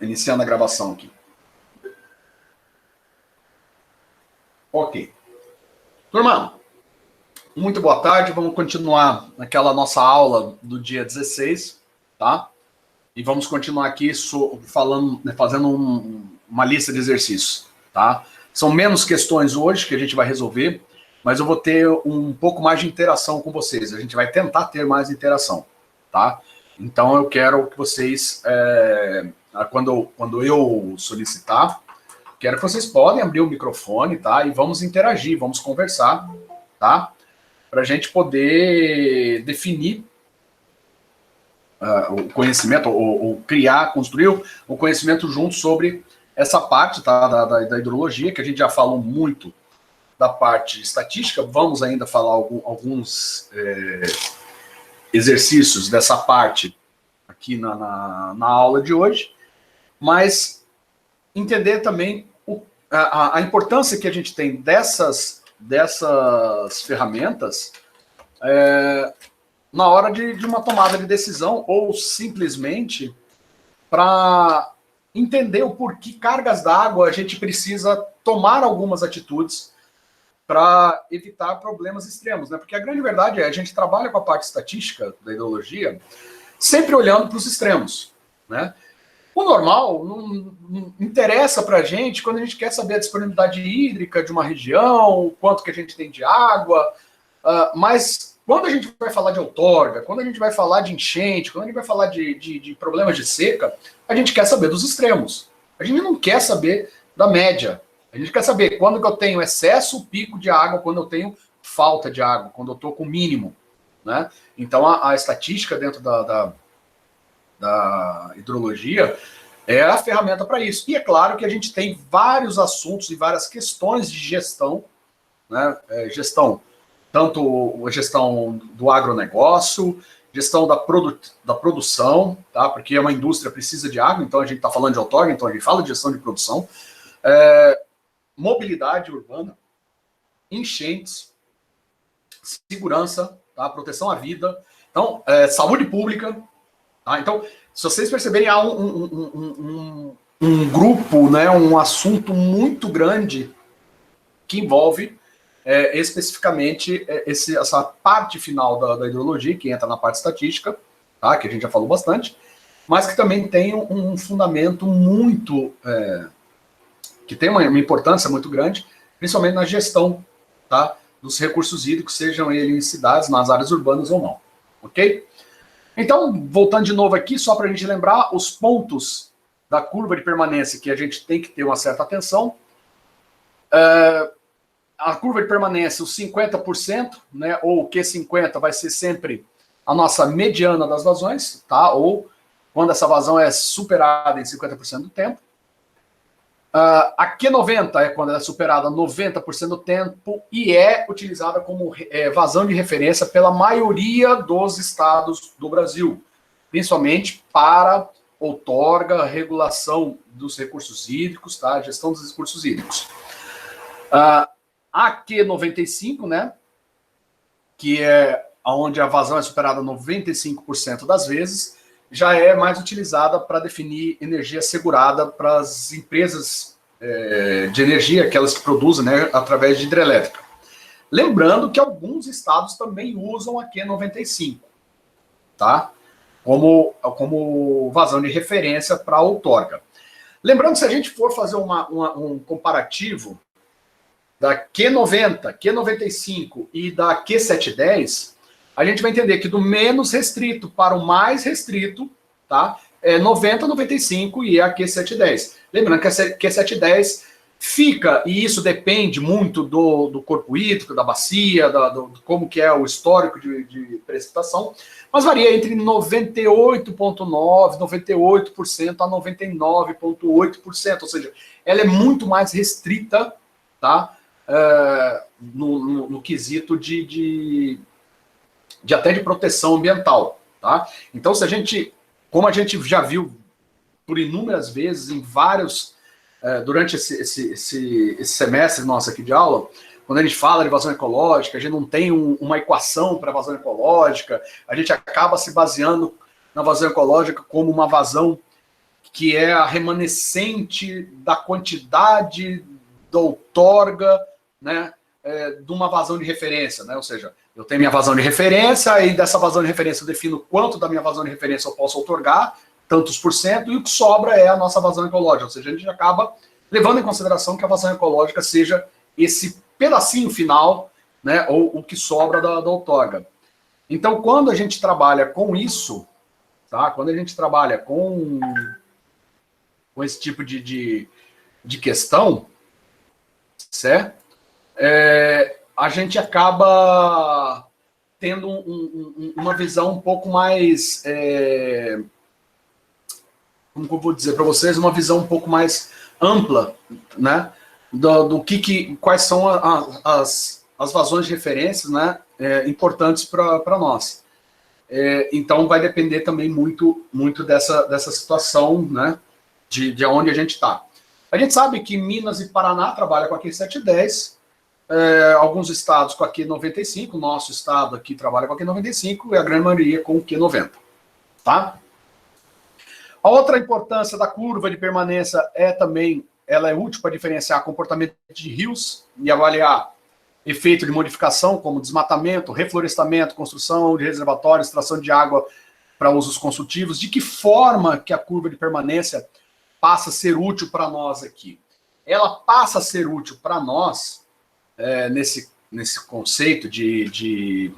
Iniciando a gravação aqui. Ok. Turma, muito boa tarde. Vamos continuar naquela nossa aula do dia 16, tá? E vamos continuar aqui falando, fazendo uma lista de exercícios, tá? São menos questões hoje que a gente vai resolver, mas eu vou ter um pouco mais de interação com vocês. A gente vai tentar ter mais interação, tá? Então eu quero que vocês, quando eu solicitar, quero que vocês podem abrir o microfone, tá? E vamos interagir, vamos conversar, tá? Para a gente poder definir o conhecimento, ou criar, construir o conhecimento junto sobre essa parte, tá? Da hidrologia, que a gente já falou muito da parte estatística. Vamos ainda falar alguns exercícios dessa parte aqui na aula de hoje, mas entender também a importância que a gente tem dessas ferramentas na hora de uma tomada de decisão, ou simplesmente para entender o porquê cargas d'água a gente precisa tomar algumas atitudes para evitar problemas extremos, né? Porque a grande verdade é, a gente trabalha com a parte estatística da hidrologia sempre olhando para os extremos, né? O normal não interessa para a gente quando a gente quer saber a disponibilidade hídrica de uma região, o quanto que a gente tem de água, mas quando a gente vai falar de outorga, quando a gente vai falar de enchente, quando a gente vai falar de problemas de seca, a gente quer saber dos extremos. A gente não quer saber da média. A gente quer saber quando que eu tenho excesso, pico de água, quando eu tenho falta de água, quando eu estou com mínimo, né? Então a estatística dentro da hidrologia é a ferramenta para isso. E é claro que a gente tem vários assuntos e várias questões de gestão, né? Tanto a gestão do agronegócio, gestão da produção, tá? Porque uma indústria precisa de água, então a gente está falando de outorga, então a gente fala de gestão de produção, mobilidade urbana, enchentes, segurança, tá? Proteção à vida, então, saúde pública. Ah, então, se vocês perceberem, há um grupo, né, um assunto muito grande que envolve especificamente essa parte final da hidrologia, que entra na parte estatística, tá, que a gente já falou bastante, mas que também tem um fundamento muito... que tem uma importância muito grande, principalmente na gestão, tá, dos recursos hídricos, sejam eles em cidades, nas áreas urbanas ou não. Ok? Então, voltando de novo aqui, só para a gente lembrar, os pontos da curva de permanência que a gente tem que ter uma certa atenção. A curva de permanência, os 50%, né, ou o Q50 vai ser sempre a nossa mediana das vazões, tá? Ou quando essa vazão é superada em 50% do tempo. A Q90 é quando ela é superada 90% do tempo e é utilizada como vazão de referência pela maioria dos estados do Brasil, principalmente para outorga, regulação dos recursos hídricos, tá? Gestão dos recursos hídricos. A Q95, né, que é onde a vazão é superada 95% das vezes, já é mais utilizada para definir energia segurada para as empresas de energia, aquelas que produzem, né, através de hidrelétrica. Lembrando que alguns estados também usam a Q95, tá? Como vazão de referência para a outorga. Lembrando que se a gente for fazer um comparativo da Q90, Q95 e da Q710, a gente vai entender que do menos restrito para o mais restrito, tá? É 90, 95 e a Q710. Lembrando que a Q710 fica, e isso depende muito do corpo hídrico, da bacia, como que é o histórico de precipitação, mas varia entre 98,9%, 98% a 99,8%, ou seja, ela é muito mais restrita, tá? No quesito até de proteção ambiental, tá? Então, como a gente já viu por inúmeras vezes em vários, durante esse semestre nosso aqui de aula, quando a gente fala de vazão ecológica, a gente não tem uma equação para vazão ecológica, a gente acaba se baseando na vazão ecológica como uma vazão que é a remanescente da quantidade da outorga, né, de uma vazão de referência, né? Ou seja, eu tenho minha vazão de referência, e dessa vazão de referência eu defino quanto da minha vazão de referência eu posso outorgar, tantos por cento, e o que sobra é a nossa vazão ecológica. Ou seja, a gente acaba levando em consideração que a vazão ecológica seja esse pedacinho final, né, ou o que sobra da outorga. Então, quando a gente trabalha com isso, tá? Quando a gente trabalha com esse tipo de questão, certo? A gente acaba tendo uma visão um pouco mais, como eu vou dizer para vocês, uma visão um pouco mais ampla, né, quais são as vazões de referências, né, importantes para nós. Então vai depender também muito dessa situação, né, de onde a gente está. A gente sabe que Minas e Paraná trabalham com a Q710, alguns estados com a Q95, o nosso estado aqui trabalha com a Q95 e a grande maioria com o Q90, tá? A outra importância da curva de permanência ela é útil para diferenciar comportamento de rios e avaliar efeito de modificação, como desmatamento, reflorestamento, construção de reservatórios, extração de água para usos consultivos. De que forma que a curva de permanência passa a ser útil para nós aqui? Ela passa a ser útil para nós, nesse conceito de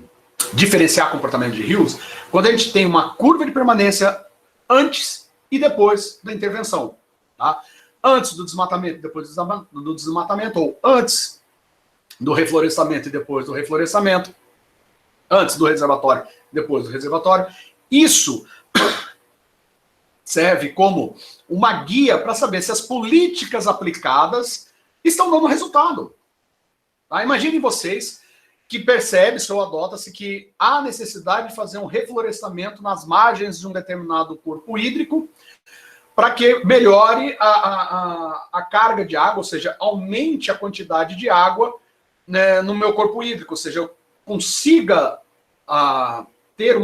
diferenciar comportamento de rios, quando a gente tem uma curva de permanência antes e depois da intervenção. Tá? Antes do desmatamento e depois do desmatamento, ou antes do reflorestamento e depois do reflorestamento, antes do reservatório e depois do reservatório. Isso serve como uma guia para saber se as políticas aplicadas estão dando resultado. Tá? Imaginem vocês que percebe-se ou adota-se que há necessidade de fazer um reflorestamento nas margens de um determinado corpo hídrico para que melhore a carga de água, ou seja, aumente a quantidade de água, né, no meu corpo hídrico, ou seja, eu consiga ter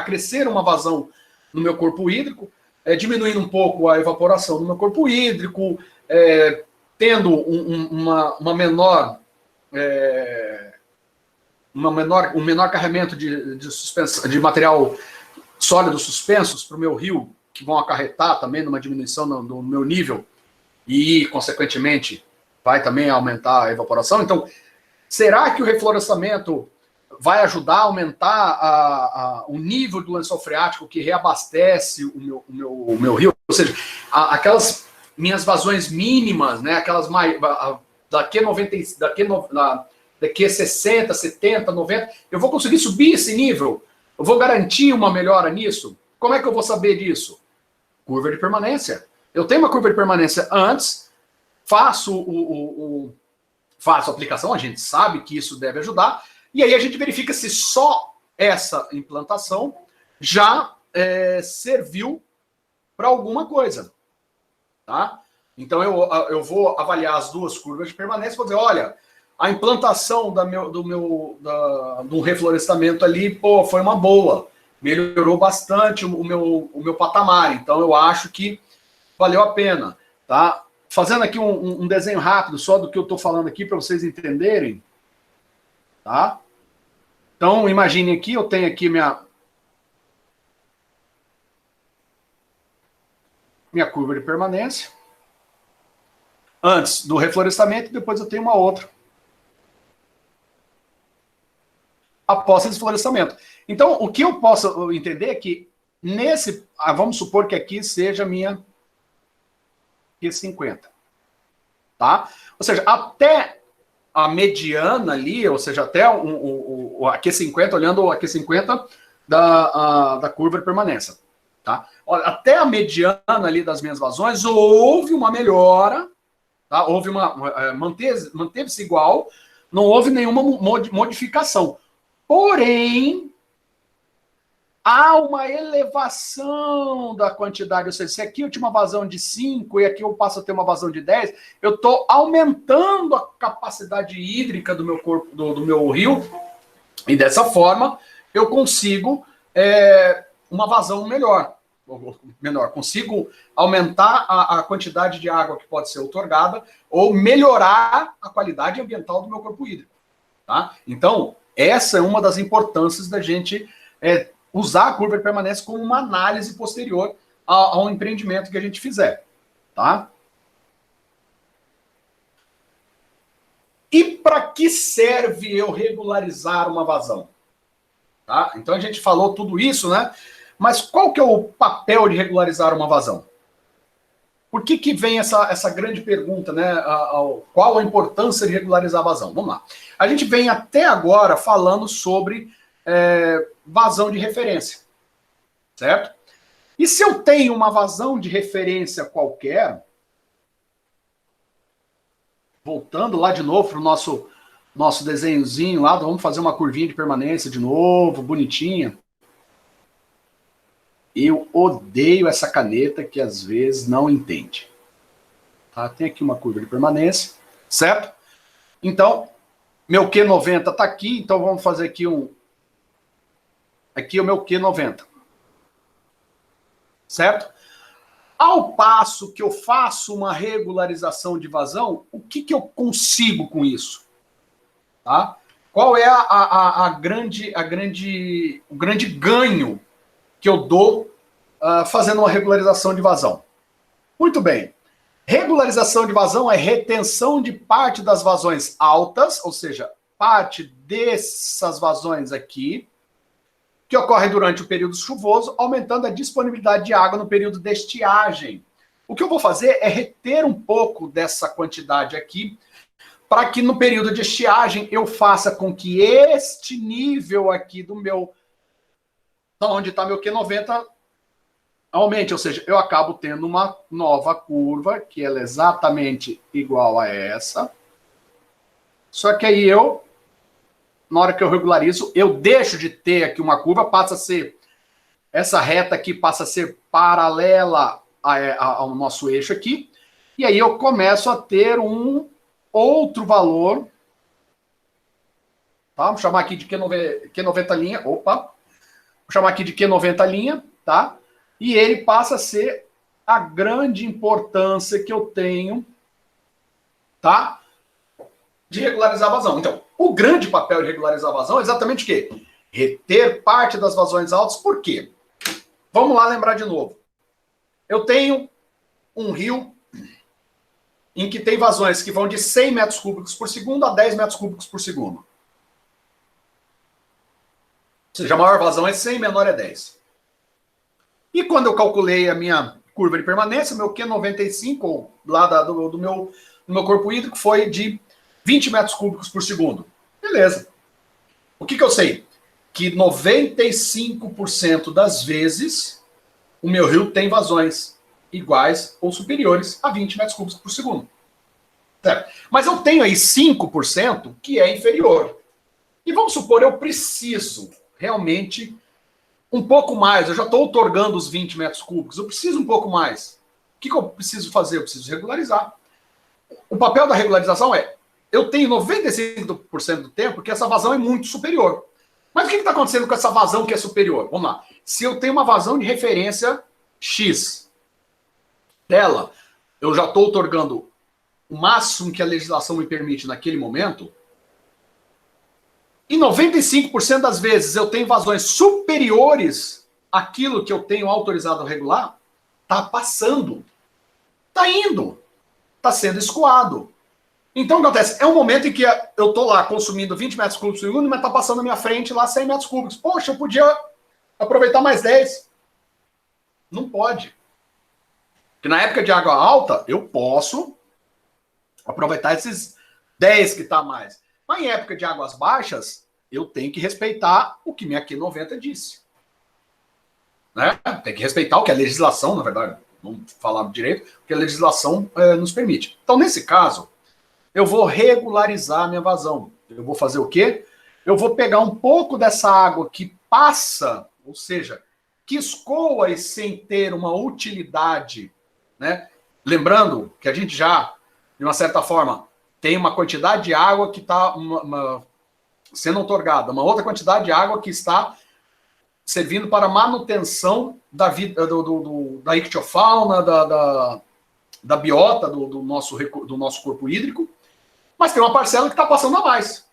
crescer uma vazão no meu corpo hídrico, diminuindo um pouco a evaporação do meu corpo hídrico, tendo um menor carregamento de material sólido suspensos para o meu rio, que vão acarretar também numa diminuição no meu nível e, consequentemente, vai também aumentar a evaporação. Então, será que o reflorestamento vai ajudar a aumentar o nível do lençol freático que reabastece o meu rio? Ou seja, aquelas minhas vazões mínimas, né, aquelas da Q60, 70, 90, eu vou conseguir subir esse nível? Eu vou garantir uma melhora nisso? Como é que eu vou saber disso? Curva de permanência. Eu tenho uma curva de permanência antes, faço a aplicação, a gente sabe que isso deve ajudar, e aí a gente verifica se só essa implantação já serviu para alguma coisa. Tá? Então eu vou avaliar as duas curvas de permanência e vou dizer, olha, a implantação do reflorestamento ali, pô, foi uma boa, melhorou bastante o meu patamar, então eu acho que valeu a pena. Tá? Fazendo aqui um desenho rápido só do que eu estou falando aqui para vocês entenderem. Tá? Então, imagine aqui, eu tenho aqui minha curva de permanência. Antes do reflorestamento, depois eu tenho uma outra. Após esse florestamento. Então, o que eu posso entender é que vamos supor que aqui seja a minha Q50. Tá? Ou seja, até a mediana ali, ou seja, até a Q50, olhando a Q50 da curva de permanência. Tá? Olha, até a mediana ali das minhas vazões, houve uma melhora, tá? Manteve-se igual, não houve nenhuma modificação. Porém, há uma elevação da quantidade, ou seja, se aqui eu tinha uma vazão de 5 e aqui eu passo a ter uma vazão de 10, eu estou aumentando a capacidade hídrica do meu corpo, do meu rio, e dessa forma eu consigo uma vazão melhor. ou menor, consigo aumentar a quantidade de água que pode ser outorgada ou melhorar a qualidade ambiental do meu corpo hídrico. Tá? Então, essa é uma das importâncias da gente usar a curva de permanência como uma análise posterior ao empreendimento que a gente fizer. Tá? E para que serve eu regularizar uma vazão? Tá? Então a gente falou tudo isso, né? Mas qual que é o papel de regularizar uma vazão? Por que vem essa grande pergunta, né? Qual a importância de regularizar a vazão? Vamos lá. A gente vem até agora falando sobre vazão de referência, certo? E se eu tenho uma vazão de referência qualquer, voltando lá de novo para o nosso desenhozinho lá, vamos fazer uma curvinha de permanência de novo, bonitinha. Eu odeio essa caneta que às vezes não entende. Tá? Tem aqui uma curva de permanência, certo? Então, meu Q90 está aqui, então vamos fazer aqui Aqui é o meu Q90. Certo? Ao passo que eu faço uma regularização de vazão, o que eu consigo com isso? Tá? Qual é o grande ganho que eu dou fazendo uma regularização de vazão? Muito bem. Regularização de vazão é retenção de parte das vazões altas, ou seja, parte dessas vazões aqui, que ocorre durante o período chuvoso, aumentando a disponibilidade de água no período de estiagem. O que eu vou fazer é reter um pouco dessa quantidade aqui, para que no período de estiagem eu faça com que este nível aqui do meu, onde está meu Q90, aumente, ou seja, eu acabo tendo uma nova curva, que ela é exatamente igual a essa, só que aí na hora que eu regularizo, eu deixo de ter aqui uma curva, passa a ser, essa reta aqui passa a ser paralela ao nosso eixo aqui, e aí eu começo a ter um outro valor, tá? Vamos chamar aqui de Q90 linha, vou chamar aqui de Q90 linha, tá? E ele passa a ser a grande importância que eu tenho, tá? De regularizar a vazão. Então, o grande papel de regularizar a vazão é exatamente o quê? Reter parte das vazões altas. Por quê? Vamos lá lembrar de novo. Eu tenho um rio em que tem vazões que vão de 100 metros cúbicos por segundo a 10 metros cúbicos por segundo. Ou seja, a maior vazão é 100, menor é 10. E quando eu calculei a minha curva de permanência, meu Q95, lá do meu corpo hídrico, foi de 20 metros cúbicos por segundo. Beleza. O que eu sei? Que 95% das vezes o meu rio tem vazões iguais ou superiores a 20 metros cúbicos por segundo. Certo? Mas eu tenho aí 5% que é inferior. E vamos supor, eu preciso realmente um pouco mais. Eu já estou outorgando os 20 metros cúbicos. Eu preciso um pouco mais. O que eu preciso fazer? Eu preciso regularizar. O papel da regularização eu tenho 95% do tempo que essa vazão é muito superior. Mas o que está acontecendo com essa vazão que é superior? Vamos lá. Se eu tenho uma vazão de referência X dela, eu já estou outorgando o máximo que a legislação me permite naquele momento, e 95% das vezes eu tenho vazões superiores àquilo que eu tenho autorizado a regular, está passando, está indo, está sendo escoado. Então, o que acontece? É um momento em que eu estou lá consumindo 20 metros cúbicos por segundo, mas está passando na minha frente lá 100 metros cúbicos. Poxa, eu podia aproveitar mais 10. Não pode. Porque na época de água alta, eu posso aproveitar esses 10 que está a mais. Mas em época de águas baixas, eu tenho que respeitar o que minha Q90 disse. Né? Tem que respeitar o que a legislação, na verdade, vamos falar direito, o que a legislação nos permite. Então, nesse caso, eu vou regularizar a minha vazão. Eu vou fazer o quê? Eu vou pegar um pouco dessa água que passa, ou seja, que escoa e sem ter uma utilidade, né? Lembrando que a gente já, de uma certa forma, tem uma quantidade de água que está sendo outorgada, uma outra quantidade de água que está servindo para manutenção da vida da ictiofauna, da biota do nosso corpo hídrico, mas tem uma parcela que está passando a mais.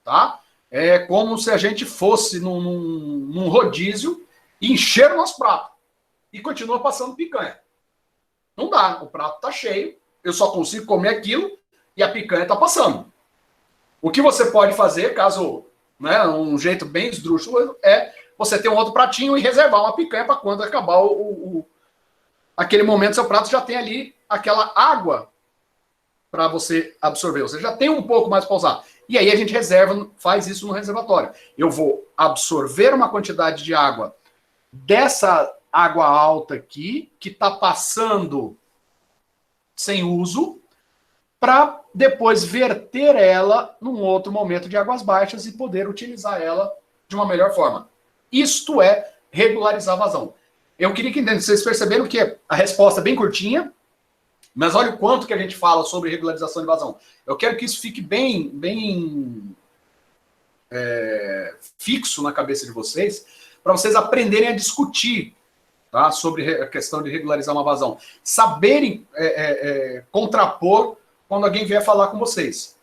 Tá? É como se a gente fosse num rodízio e encher o nosso prato e continua passando picanha. Não dá, o prato está cheio, eu só consigo comer aquilo e a picanha está passando. O que você pode fazer, caso, né, um jeito bem esdrúxulo, é você ter um outro pratinho e reservar uma picanha para quando acabar aquele momento, seu prato já tem ali aquela água para você absorver. Você já tem um pouco mais para usar. E aí a gente reserva, faz isso no reservatório. Eu vou absorver uma quantidade de água dessa água alta aqui, que está passando sem uso, para depois verter ela num outro momento de águas baixas e poder utilizar ela de uma melhor forma. Isto é regularizar a vazão. Eu queria que vocês perceberam que a resposta é bem curtinha, mas olha o quanto que a gente fala sobre regularização de vazão. Eu quero que isso fique bem fixo na cabeça de vocês, para vocês aprenderem a discutir, tá, sobre a questão de regularizar uma vazão. Saberem contrapor quando alguém vier falar com vocês.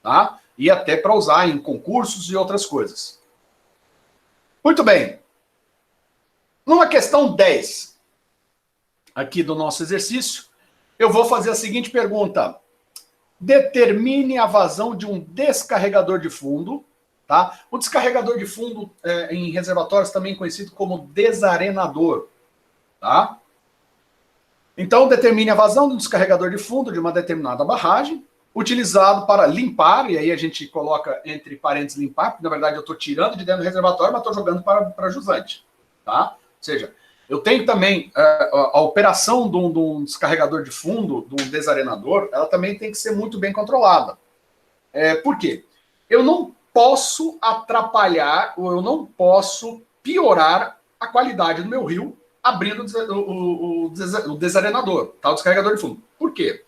Tá? E até para usar em concursos e outras coisas. Muito bem. Numa questão 10, aqui do nosso exercício, eu vou fazer a seguinte pergunta. Determine a vazão de um descarregador de fundo. Tá? O descarregador de fundo, em reservatórios, também conhecido como desarenador. Tá? Então, determine a vazão do descarregador de fundo de uma determinada barragem, utilizado para limpar, e aí a gente coloca entre parênteses limpar, porque na verdade eu estou tirando de dentro do reservatório, mas estou jogando para jusante. Tá? Ou seja, eu tenho também a operação de um descarregador de fundo, de um desarenador, ela também tem que ser muito bem controlada. Por quê? Eu não posso atrapalhar, ou eu não posso piorar a qualidade do meu rio abrindo o desarenador, tá? O descarregador de fundo. Por quê?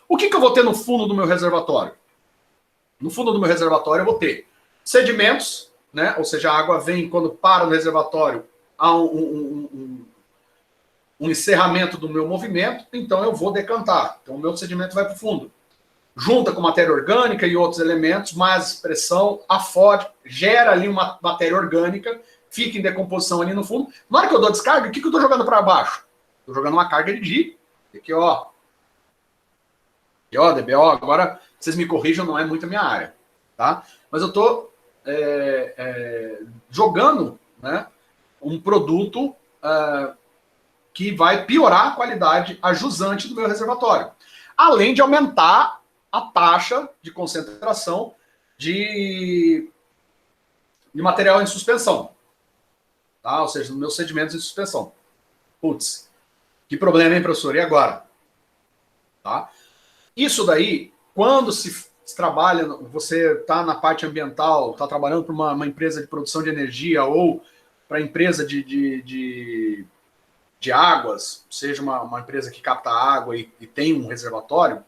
O que eu vou ter no fundo do meu reservatório? No fundo do meu reservatório eu vou ter sedimentos, né? Ou seja, a água vem quando para no reservatório, há um encerramento do meu movimento, então eu vou decantar. Então o meu sedimento vai para o fundo. Junta com matéria orgânica e outros elementos, mais pressão, afode, gera ali uma matéria orgânica, fica em decomposição ali no fundo. Na hora que eu dou descarga, o que eu estou jogando para baixo? Estou jogando uma carga de aqui, ó. Aqui, ó, DBO. Agora, vocês me corrijam, não é muito a minha área, tá? Mas eu estou jogando, né, um produto que vai piorar a qualidade, a jusante do meu reservatório. Além de aumentar a taxa de concentração de material em suspensão. Tá? Ou seja, nos meus sedimentos em suspensão. Putz, que problema, hein, professor? E agora? Tá? Isso daí, quando se trabalha, você está na parte ambiental, está trabalhando para uma empresa de produção de energia ou para empresa de águas, seja uma empresa que capta água e tem um reservatório,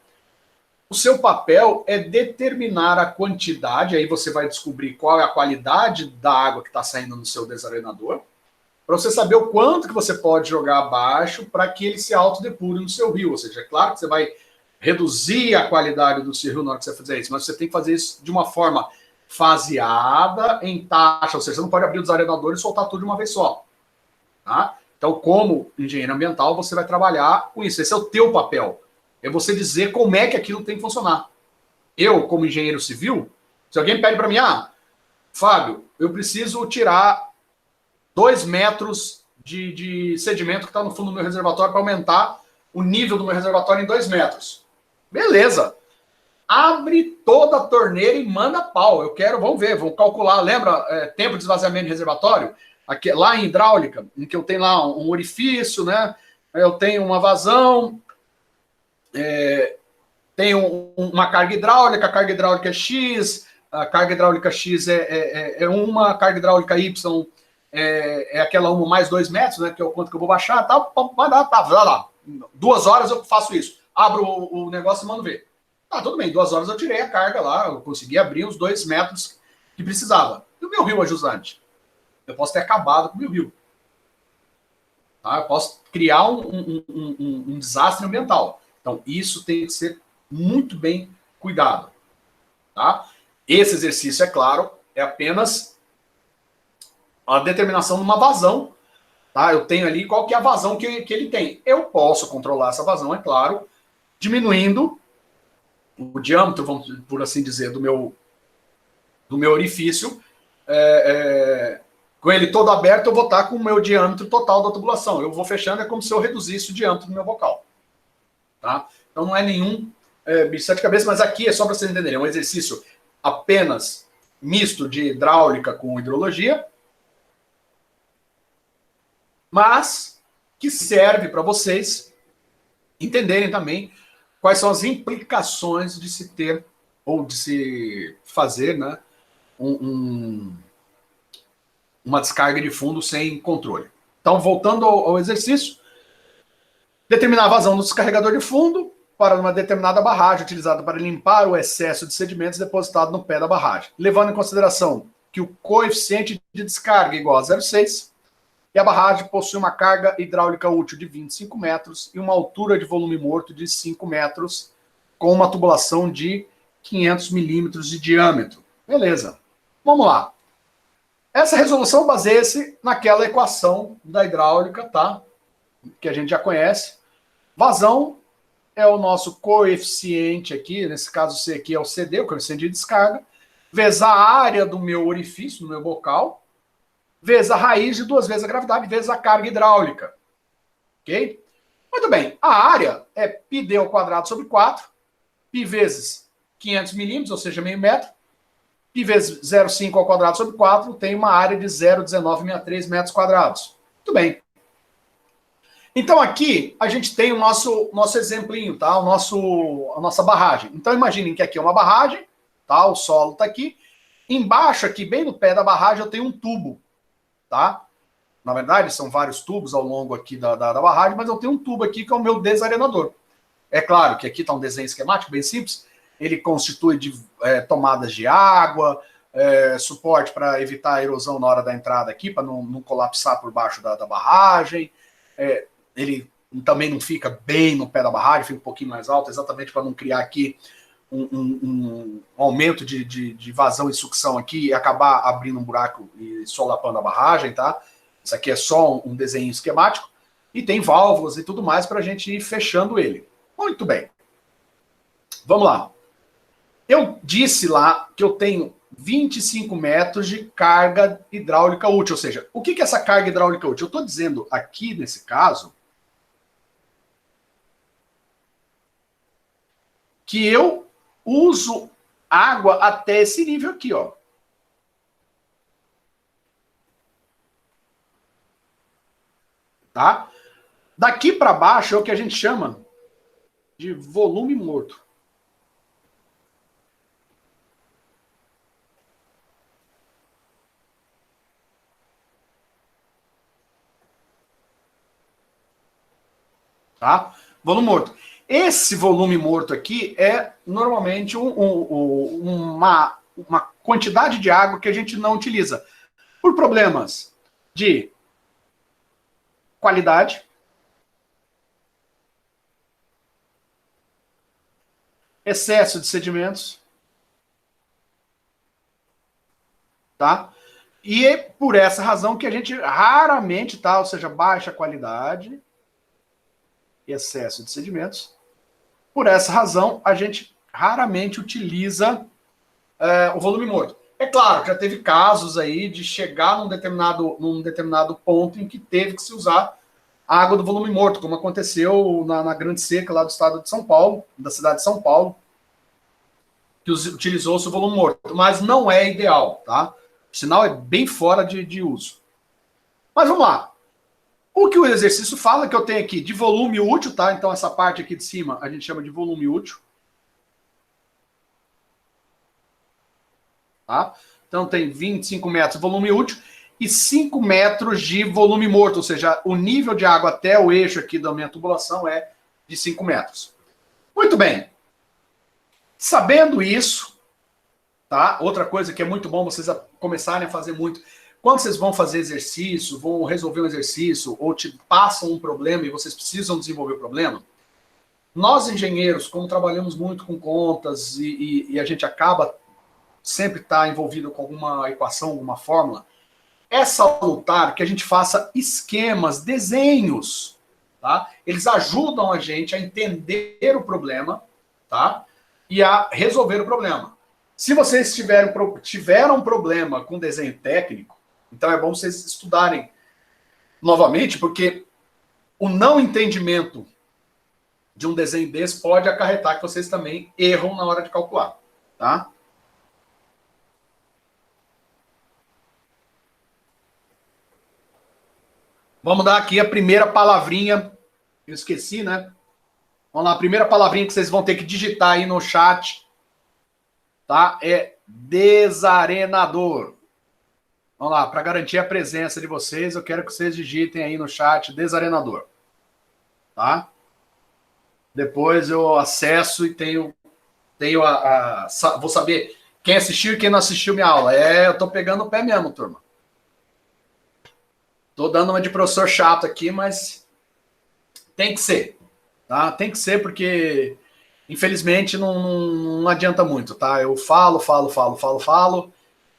o seu papel é determinar a quantidade, aí você vai descobrir qual é a qualidade da água que está saindo no seu desarenador, para você saber o quanto que você pode jogar abaixo para que ele se autodepure no seu rio. Ou seja, é claro que você vai reduzir a qualidade do seu rio na hora que você fizer isso, mas você tem que fazer isso de uma forma faseada, em taxa, ou seja, você não pode abrir o desarenador e soltar tudo de uma vez só. Tá? Então, como engenheiro ambiental, você vai trabalhar com isso. Esse é o teu papel. É você dizer como é que aquilo tem que funcionar. Eu, como engenheiro civil, se alguém pede para mim, Fábio, eu preciso tirar 2 metros de sedimento que está no fundo do meu reservatório para aumentar o nível do meu reservatório em 2 metros. Beleza. Abre toda a torneira e manda pau. Eu quero, vamos ver, vamos calcular. Lembra tempo de esvaziamento de reservatório? Aqui, lá em hidráulica, em que eu tenho lá um orifício, né? Eu tenho uma vazão, tenho uma carga hidráulica, a carga hidráulica é X, a carga hidráulica X é uma, a carga hidráulica Y é aquela uma mais 2 metros, né? Que é o quanto que eu vou baixar, tá? Vai lá. 2 horas eu faço isso. Abro o negócio e mando ver. Tá, tudo bem, 2 horas eu tirei a carga lá, eu consegui abrir os 2 metros que precisava. E o meu rio é jusante. eu posso ter acabado com o meu rio. Tá? Eu posso criar um desastre ambiental. Então, isso tem que ser muito bem cuidado. Tá? Esse exercício, é claro, é apenas a determinação de uma vazão. Tá? Eu tenho ali qual que é a vazão que ele tem. Eu posso controlar essa vazão, é claro, diminuindo o diâmetro, vamos por assim dizer, do meu orifício. Com ele todo aberto, eu vou estar com o meu diâmetro total da tubulação. Eu vou fechando, é como se eu reduzisse o diâmetro do meu bocal. Tá? Então não é nenhum bicho de cabeça, mas aqui é só para vocês entenderem, é um exercício apenas misto de hidráulica com hidrologia, mas que serve para vocês entenderem também quais são as implicações de se ter ou de se fazer, né, uma descarga de fundo sem controle. Então, voltando ao exercício, determinar a vazão do descarregador de fundo para uma determinada barragem utilizada para limpar o excesso de sedimentos depositado no pé da barragem, levando em consideração que o coeficiente de descarga é igual a 0,6 e a barragem possui uma carga hidráulica útil de 25 metros e uma altura de volume morto de 5 metros, com uma tubulação de 500 milímetros de diâmetro. Beleza. Vamos lá. Essa resolução baseia-se naquela equação da hidráulica, tá? Que a gente já conhece. Vazão é o nosso coeficiente aqui, nesse caso C aqui é o CD, o coeficiente de descarga, vezes a área do meu orifício, do meu bocal, vezes a raiz de 2 vezes a gravidade, vezes a carga hidráulica. Ok? Muito bem. A área é πd ao quadrado sobre 4, π vezes 500 milímetros, ou seja, meio metro, π vezes 0,5 ao quadrado sobre 4, tem uma área de 0,1963 metros quadrados. Muito bem. Então aqui a gente tem o nosso exemplinho, tá? A nossa barragem. Então imaginem que aqui é uma barragem, tá? O solo está aqui. Embaixo aqui, bem no pé da barragem, eu tenho um tubo, tá? Na verdade, são vários tubos ao longo aqui da barragem, mas eu tenho um tubo aqui que é o meu desarenador. É claro que aqui está um desenho esquemático bem simples. Ele constitui de tomadas de água, suporte para evitar a erosão na hora da entrada aqui, para não colapsar por baixo da barragem. Ele também não fica bem no pé da barragem, fica um pouquinho mais alto, exatamente para não criar aqui um aumento de vazão e sucção aqui e acabar abrindo um buraco e solapando a barragem, tá? Isso aqui é só um desenho esquemático. E tem válvulas e tudo mais para a gente ir fechando ele. Muito bem. Vamos lá. Eu disse lá que eu tenho 25 metros de carga hidráulica útil. Ou seja, o que é essa carga hidráulica útil? Eu estou dizendo aqui, nesse caso, que eu uso água até esse nível aqui, ó. Tá? Daqui para baixo é o que a gente chama de volume morto. Tá? Volume morto. Esse volume morto aqui é normalmente uma quantidade de água que a gente não utiliza por problemas de qualidade, excesso de sedimentos, tá? E é por essa razão que a gente raramente, tá? Ou seja, baixa qualidade, excesso de sedimentos. Por essa razão, a gente raramente utiliza o volume morto. É claro, já teve casos aí de chegar num determinado ponto em que teve que se usar a água do volume morto, como aconteceu na Grande Seca lá do estado de São Paulo, da cidade de São Paulo, que utilizou-se o volume morto. Mas não é ideal, tá? O sinal é bem fora de uso. Mas vamos lá. O que o exercício fala que eu tenho aqui de volume útil, tá? Então essa parte aqui de cima a gente chama de volume útil. Tá? Então tem 25 metros de volume útil e 5 metros de volume morto, ou seja, o nível de água até o eixo aqui da minha tubulação é de 5 metros. Muito bem. Sabendo isso, tá? Outra coisa que é muito bom vocês começarem a fazer muito, quando vocês vão fazer exercício, vão resolver um exercício, ou te passam um problema e vocês precisam desenvolver o problema, nós engenheiros, como trabalhamos muito com contas e a gente acaba sempre estar envolvido com alguma equação, alguma fórmula, é salutar que a gente faça esquemas, desenhos, tá? Eles ajudam a gente a entender o problema, tá? E a resolver o problema. Se vocês tiveram um problema com desenho técnico, então é bom vocês estudarem novamente, porque o não entendimento de um desenho desse pode acarretar que vocês também erram na hora de calcular, tá? Vamos dar aqui a primeira palavrinha. Eu esqueci, né? Vamos lá, a primeira palavrinha que vocês vão ter que digitar aí no chat, tá? É desarenador. Vamos lá, para garantir a presença de vocês, eu quero que vocês digitem aí no chat desarenador. Tá? Depois eu acesso e tenho vou saber quem assistiu e quem não assistiu minha aula. Eu tô pegando o pé mesmo, turma. Tô dando uma de professor chato aqui, mas tem que ser, tá? Tem que ser porque, infelizmente, não adianta muito, tá? Eu falo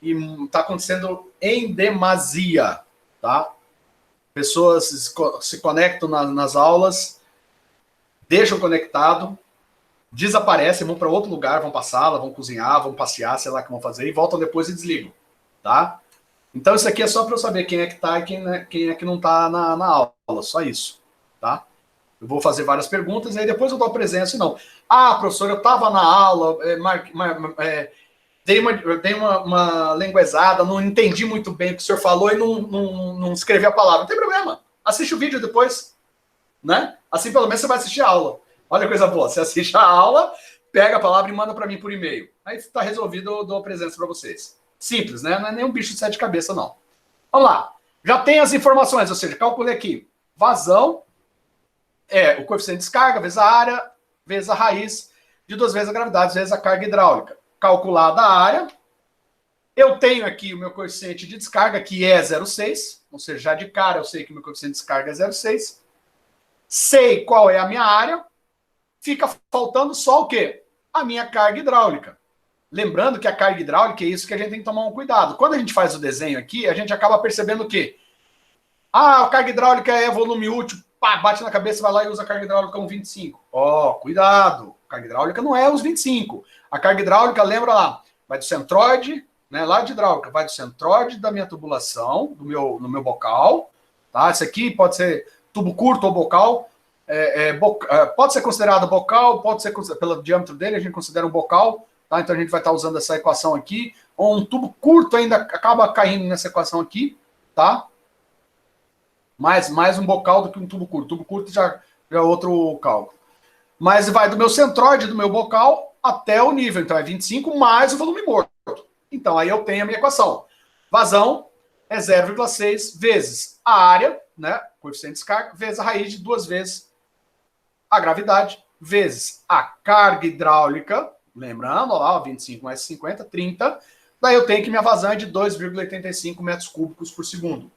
e tá acontecendo em demasia, tá? Pessoas se conectam nas aulas, deixam conectado, desaparecem, vão para outro lugar, vão para a sala, vão cozinhar, vão passear, sei lá o que vão fazer, e voltam depois e desligam, tá? Então isso aqui é só para eu saber quem é que tá e quem é que não tá na aula, só isso, tá? Eu vou fazer várias perguntas e aí depois eu dou a presença e não. Ah, professor, eu estava na aula, dei uma linguezada, não entendi muito bem o que o senhor falou e não escrevi a palavra. Não tem problema. Assiste o vídeo depois, né? Assim pelo menos você vai assistir a aula. Olha que coisa boa. Você assiste a aula, pega a palavra e manda para mim por e-mail. Aí está resolvido, eu dou a presença para vocês. Simples, né? Não é nem um bicho de sete cabeças, não. Vamos lá. Já tem as informações, ou seja, calculei aqui. Vazão é o coeficiente de descarga vezes a área, vezes a raiz de 2 vezes a gravidade, vezes a carga hidráulica. Calculada a área, eu tenho aqui o meu coeficiente de descarga, que é 0,6, ou seja, já de cara eu sei que o meu coeficiente de descarga é 0,6. Sei qual é a minha área, fica faltando só o quê? A minha carga hidráulica. Lembrando que a carga hidráulica é isso que a gente tem que tomar um cuidado. Quando a gente faz o desenho aqui, a gente acaba percebendo o quê? A carga hidráulica é volume útil, pá, bate na cabeça, vai lá e usa a carga hidráulica 1,25. Cuidado, a carga hidráulica não é os 25. A carga hidráulica, lembra lá, vai do centroide, né, lá de hidráulica, vai do centroide da minha tubulação, no meu bocal, tá? Esse aqui pode ser tubo curto ou bocal, pode ser considerado bocal, pode ser pelo diâmetro dele, a gente considera um bocal, tá? Então a gente vai estar usando essa equação aqui, ou um tubo curto ainda acaba caindo nessa equação aqui, tá? Mais um bocal do que um tubo curto. Tubo curto já é outro cálculo. Mas vai do meu centroide, do meu bocal, até o nível. Então é 25 mais o volume morto. Então aí eu tenho a minha equação. Vazão é 0,6 vezes a área, né? Coeficiente de descarga, vezes a raiz de 2 vezes a gravidade, vezes a carga hidráulica. Lembrando, ó lá, 25 mais 50, 30. Daí eu tenho que minha vazão é de 2,85 metros cúbicos por segundo.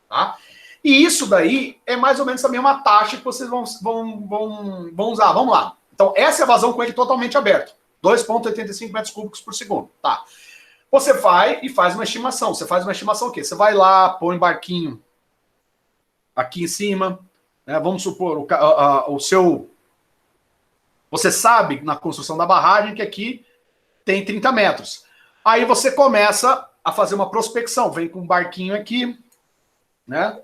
Tá? E isso daí é mais ou menos também uma taxa que vocês vão usar. Vamos lá. Então, essa é a vazão com ele totalmente aberto. 2,85 metros cúbicos por segundo. Tá. Você vai e faz uma estimação. Você faz uma estimação o quê? Você vai lá, põe um barquinho aqui em cima. Né? Vamos supor, o seu... Você sabe, na construção da barragem, que aqui tem 30 metros. Aí você começa a fazer uma prospecção. Vem com um barquinho aqui, né?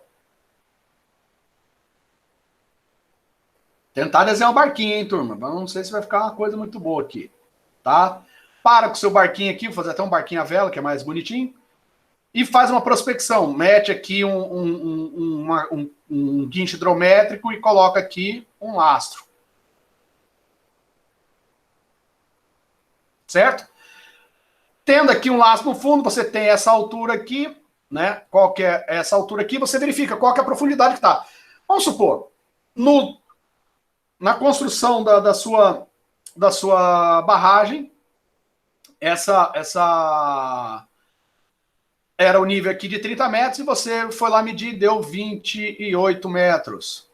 Tentar desenhar um barquinho, hein, turma? Não sei se vai ficar uma coisa muito boa aqui, tá? Para com o seu barquinho aqui, vou fazer até um barquinho à vela, que é mais bonitinho, e faz uma prospecção. Mete aqui um guincho hidrométrico e coloca aqui um lastro. Certo? Tendo aqui um lastro no fundo, você tem essa altura aqui, né? Qual que é essa altura aqui? Você verifica qual que é a profundidade que está. Vamos supor, na construção da sua barragem, essa era o nível aqui de 30 metros e você foi lá medir e deu 28 metros.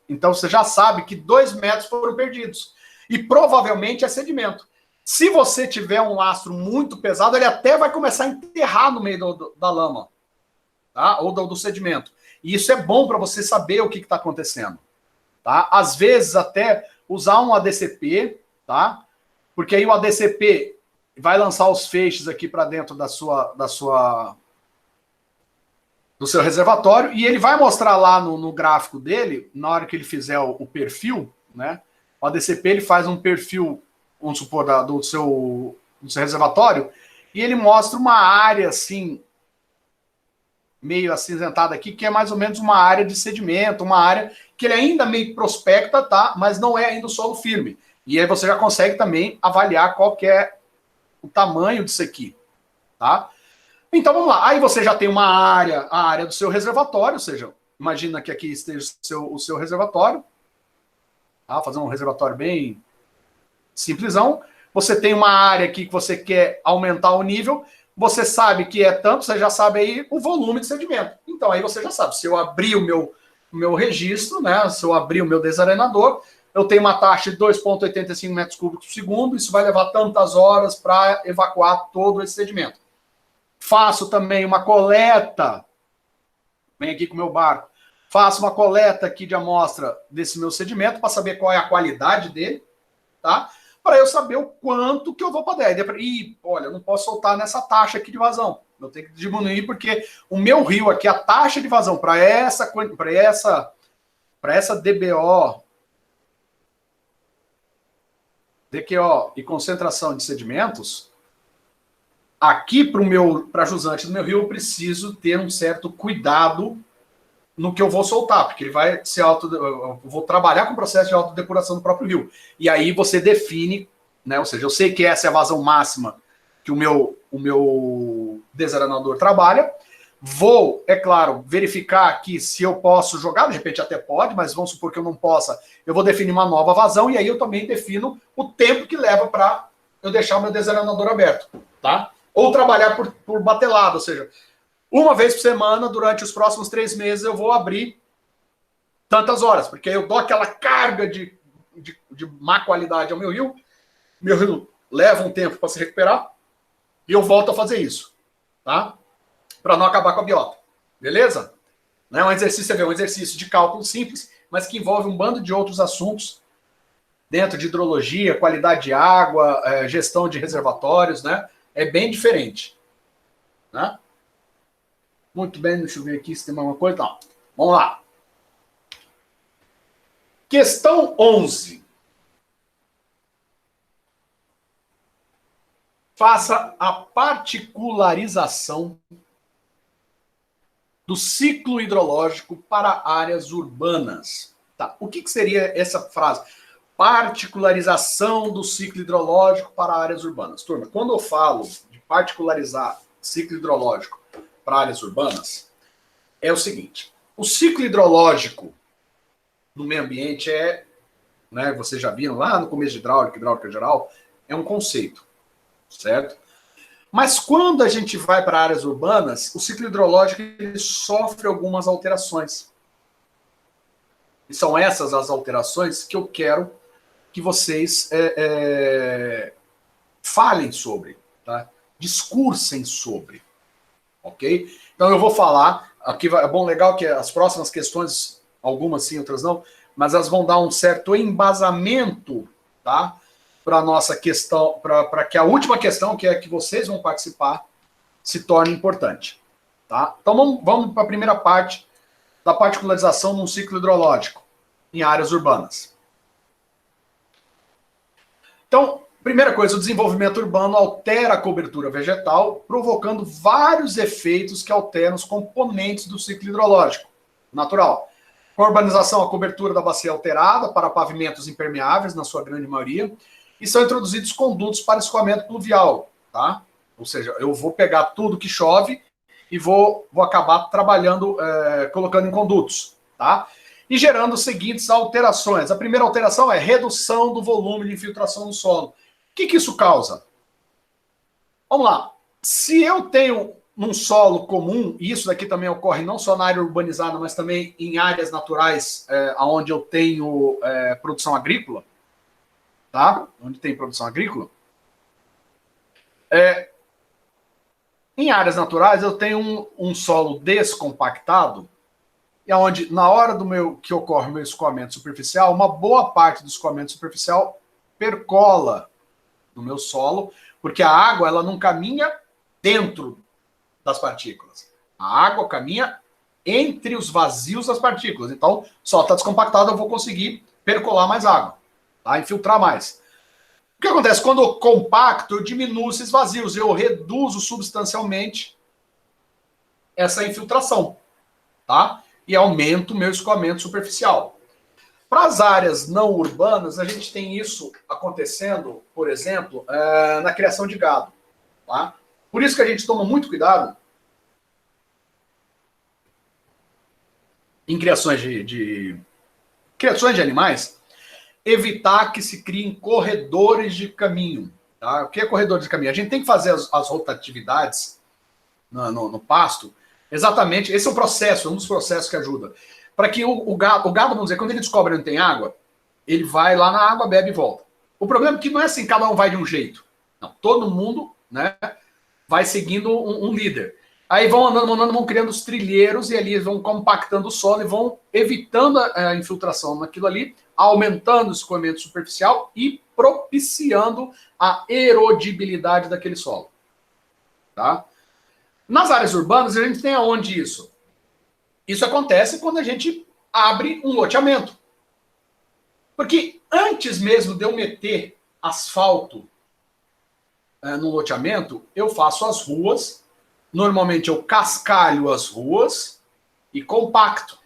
Então você já sabe que 2 metros foram perdidos. E provavelmente é sedimento. Se você tiver um lastro muito pesado, ele até vai começar a enterrar no meio da lama, tá? Ou do sedimento. E isso é bom para você saber o que está acontecendo. Tá? Às vezes até usar um ADCP, tá? Porque aí o ADCP vai lançar os feixes aqui para dentro do seu reservatório e ele vai mostrar lá no gráfico dele, na hora que ele fizer o perfil, né? O ADCP ele faz um perfil, vamos supor, do seu reservatório e ele mostra uma área assim, meio acinzentada aqui, que é mais ou menos uma área de sedimento, uma área que ele ainda meio prospecta, tá? Mas não é ainda o solo firme. E aí você já consegue também avaliar qual que é o tamanho disso aqui, tá? Então vamos lá. Aí você já tem uma área, a área do seu reservatório, ou seja, imagina que aqui esteja o seu reservatório, tá? Fazer um reservatório bem simplesão. Você tem uma área aqui que você quer aumentar o nível, você sabe que é tanto, você já sabe aí o volume de sedimento. Então aí você já sabe, se eu abrir o meu registro, né, se eu abrir o meu desarenador, eu tenho uma taxa de 2,85 metros cúbicos por segundo, isso vai levar tantas horas para evacuar todo esse sedimento. Faço também uma coleta, vem aqui com o meu barco, faço uma coleta aqui de amostra desse meu sedimento para saber qual é a qualidade dele, tá? Para eu saber o quanto que eu vou poder. E, olha, eu não posso soltar nessa taxa aqui de vazão. Eu tenho que diminuir porque o meu rio aqui, a taxa de vazão para essa DBO, DQO e concentração de sedimentos, aqui para jusante do meu rio, eu preciso ter um certo cuidado no que eu vou soltar, porque ele vai ser eu vou trabalhar com o processo de autodepuração do próprio rio. E aí você define, né? Ou seja, eu sei que essa é a vazão máxima que o meu desarenador trabalha. Vou, é claro, verificar aqui se eu posso jogar, de repente até pode, mas vamos supor que eu não possa, eu vou definir uma nova vazão e aí eu também defino o tempo que leva para eu deixar o meu desarenador aberto, tá? Ou trabalhar por batelada, ou seja, uma vez por semana, durante os próximos 3 meses, eu vou abrir tantas horas, porque eu dou aquela carga de má qualidade ao meu rio leva um tempo para se recuperar, e eu volto a fazer isso, tá? Para não acabar com a biota, beleza? Não é um exercício, você vê, um exercício de cálculo simples, mas que envolve um bando de outros assuntos, dentro de hidrologia, qualidade de água, gestão de reservatórios, né? É bem diferente, né? Muito bem, deixa eu ver aqui se tem alguma coisa. Não. Vamos lá. Questão 11. Faça a particularização do ciclo hidrológico para áreas urbanas. Tá. O que seria essa frase? Particularização do ciclo hidrológico para áreas urbanas. Turma, quando eu falo de particularizar ciclo hidrológico para áreas urbanas, é o seguinte: o ciclo hidrológico no meio ambiente né, vocês já viram lá no começo de hidráulica geral, é um conceito, certo? Mas quando a gente vai para áreas urbanas, o ciclo hidrológico ele sofre algumas alterações. E são essas as alterações que eu quero que vocês falem sobre, tá? Discursem sobre, ok? Então eu vou falar, aqui é bom, legal que as próximas questões, algumas sim, outras não, mas elas vão dar um certo embasamento, tá? Para a nossa questão, para que a última questão, que é que vocês vão participar, se torne importante, tá? Então vamos para a primeira parte da particularização num ciclo hidrológico em áreas urbanas. Então, primeira coisa, o desenvolvimento urbano altera a cobertura vegetal, provocando vários efeitos que alteram os componentes do ciclo hidrológico natural. Com a urbanização, a cobertura da bacia é alterada para pavimentos impermeáveis, na sua grande maioria, e são introduzidos condutos para escoamento pluvial, tá? Ou seja, eu vou pegar tudo que chove e vou acabar trabalhando, colocando em condutos, tá? E gerando as seguintes alterações. A primeira alteração é redução do volume de infiltração no solo. O que isso causa? Vamos lá. Se eu tenho num solo comum, e isso daqui também ocorre não só na área urbanizada, mas também em áreas naturais, onde eu tenho produção agrícola, tá? Onde tem produção agrícola. Em áreas naturais, eu tenho um solo descompactado, e onde, na hora que ocorre o meu escoamento superficial, uma boa parte do escoamento superficial percola no meu solo, porque a água ela não caminha dentro das partículas. A água caminha entre os vazios das partículas. Então, só está descompactado, eu vou conseguir percolar mais água, tá? Infiltrar mais. O que acontece? Quando eu compacto, eu diminuo esses vazios, eu reduzo substancialmente essa infiltração, tá? E aumento o meu escoamento superficial. Para as áreas não urbanas, a gente tem isso acontecendo, por exemplo, na criação de gado, tá? Por isso que a gente toma muito cuidado em criações criações de animais, evitar que se criem corredores de caminho. Tá? O que é corredor de caminho? A gente tem que fazer as rotatividades no pasto, exatamente, esse é um processo, um dos processos que ajuda, para que o gado, vamos dizer, quando ele descobre onde tem água, ele vai lá na água, bebe e volta. O problema é que não é assim, cada um vai de um jeito. Não, todo mundo, né, vai seguindo um líder. Aí vão andando, vão criando os trilheiros e ali vão compactando o solo e vão evitando a infiltração naquilo ali, aumentando o escoamento superficial e propiciando a erodibilidade daquele solo. Tá? Nas áreas urbanas, a gente tem aonde isso? Isso acontece quando a gente abre um loteamento. Porque antes mesmo de eu meter asfalto no loteamento, eu faço as ruas. Normalmente eu cascalho as ruas e compacto.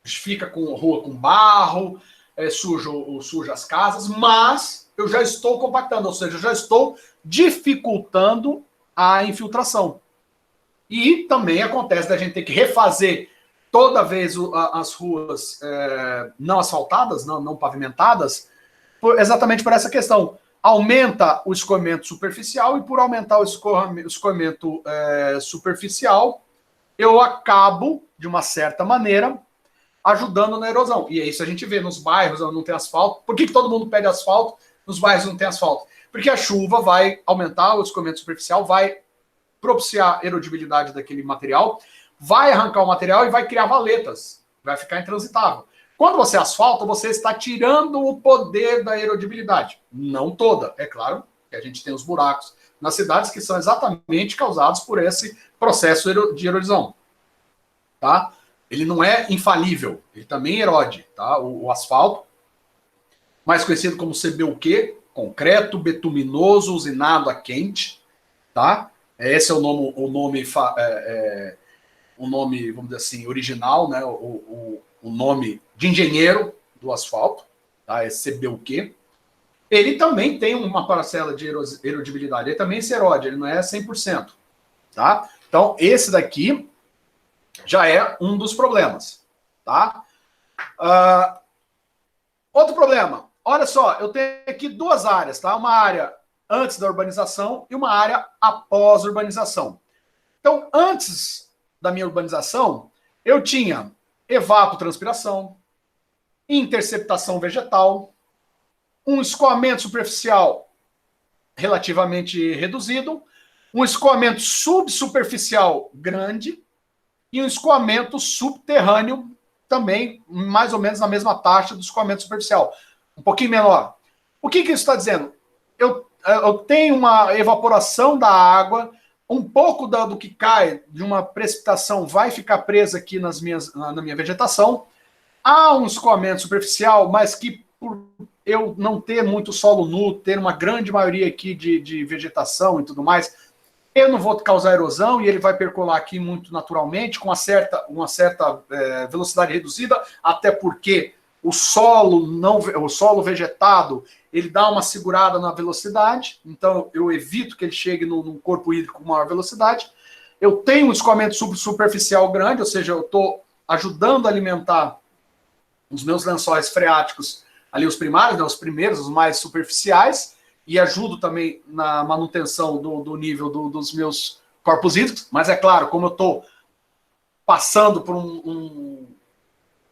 Fica com rua com barro, suja as casas, mas eu já estou compactando, ou seja, eu já estou dificultando a infiltração. E também acontece da gente ter que refazer toda vez as ruas não asfaltadas, não pavimentadas, exatamente por essa questão. Aumenta o escoamento superficial e por aumentar o escoamento superficial, eu acabo, de uma certa maneira, ajudando na erosão. E é isso a gente vê nos bairros onde não tem asfalto. Por que todo mundo pede asfalto nos bairros onde não tem asfalto? Porque a chuva vai aumentar o escoamento superficial, vai propiciar a erodibilidade daquele material, vai arrancar o material e vai criar valetas, vai ficar intransitável. Quando você asfalta, você está tirando o poder da erodibilidade. Não toda, é claro que a gente tem os buracos nas cidades que são exatamente causados por esse processo de erosão. Tá? Ele não é infalível, ele também erode. Tá? O asfalto, mais conhecido como CBUQ, concreto betuminoso usinado a quente. Tá? Esse é o nome, vamos dizer assim, original, né? O nome de engenheiro do asfalto, tá? É CBUQ. Ele também tem uma parcela de erodibilidade, ele também se erode, ele não é 100%. Tá? Então, esse daqui já é um dos problemas. Tá? Outro problema, olha só, eu tenho aqui duas áreas, tá? Uma área antes da urbanização e uma área após a urbanização. Então, antes da minha urbanização, eu tinha evapotranspiração, interceptação vegetal, um escoamento superficial relativamente reduzido, um escoamento subsuperficial grande e um escoamento subterrâneo também mais ou menos na mesma taxa do escoamento superficial, um pouquinho menor. O que isso está dizendo? Eu tenho uma evaporação da água, um pouco do que cai de uma precipitação vai ficar presa aqui na minha vegetação. Há um escoamento superficial, mas que por eu não ter muito solo nu, ter uma grande maioria aqui de vegetação e tudo mais, eu não vou causar erosão e ele vai percolar aqui muito naturalmente, com uma certa velocidade reduzida, até porque o solo vegetado, ele dá uma segurada na velocidade, então eu evito que ele chegue num corpo hídrico com maior velocidade. Eu tenho um escoamento superficial grande, ou seja, eu estou ajudando a alimentar os meus lençóis freáticos, ali os primários, né, os primeiros, os mais superficiais, e ajudo também na manutenção do nível dos meus corpos hídricos, mas é claro, como eu estou passando por um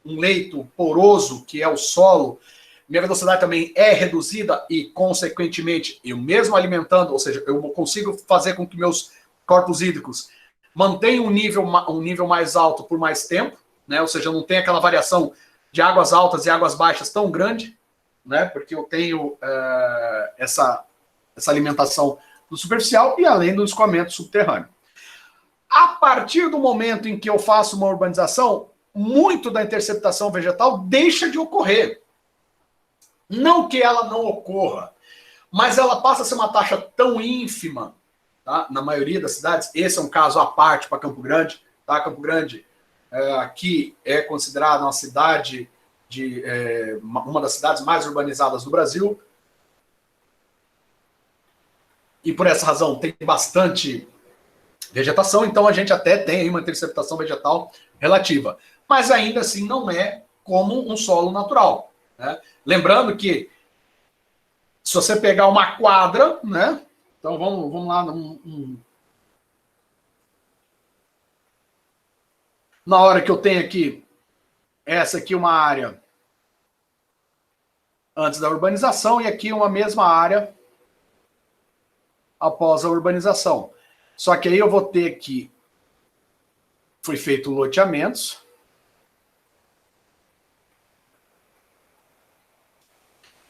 leito poroso, que é o solo, minha velocidade também é reduzida e, consequentemente, eu mesmo alimentando, ou seja, eu consigo fazer com que meus corpos hídricos mantenham um nível mais alto por mais tempo, né? Ou seja, não tem aquela variação de águas altas e águas baixas tão grande, né? Porque eu tenho essa alimentação do superficial e além do escoamento subterrâneo. A partir do momento em que eu faço uma urbanização, muito da interceptação vegetal deixa de ocorrer. Não que ela não ocorra, mas ela passa a ser uma taxa tão ínfima, tá? Na maioria das cidades. Esse é um caso à parte para Campo Grande. Tá? Campo Grande aqui é considerada uma cidade, uma das cidades mais urbanizadas do Brasil. E por essa razão tem bastante vegetação, então a gente até tem aí uma interceptação vegetal relativa. Mas ainda assim não é como um solo natural. Né? Lembrando que se você pegar uma quadra, né? Então vamos lá. Na hora que eu tenho aqui, essa aqui uma área antes da urbanização e aqui uma mesma área após a urbanização. Só que aí eu vou ter que foi feito loteamentos.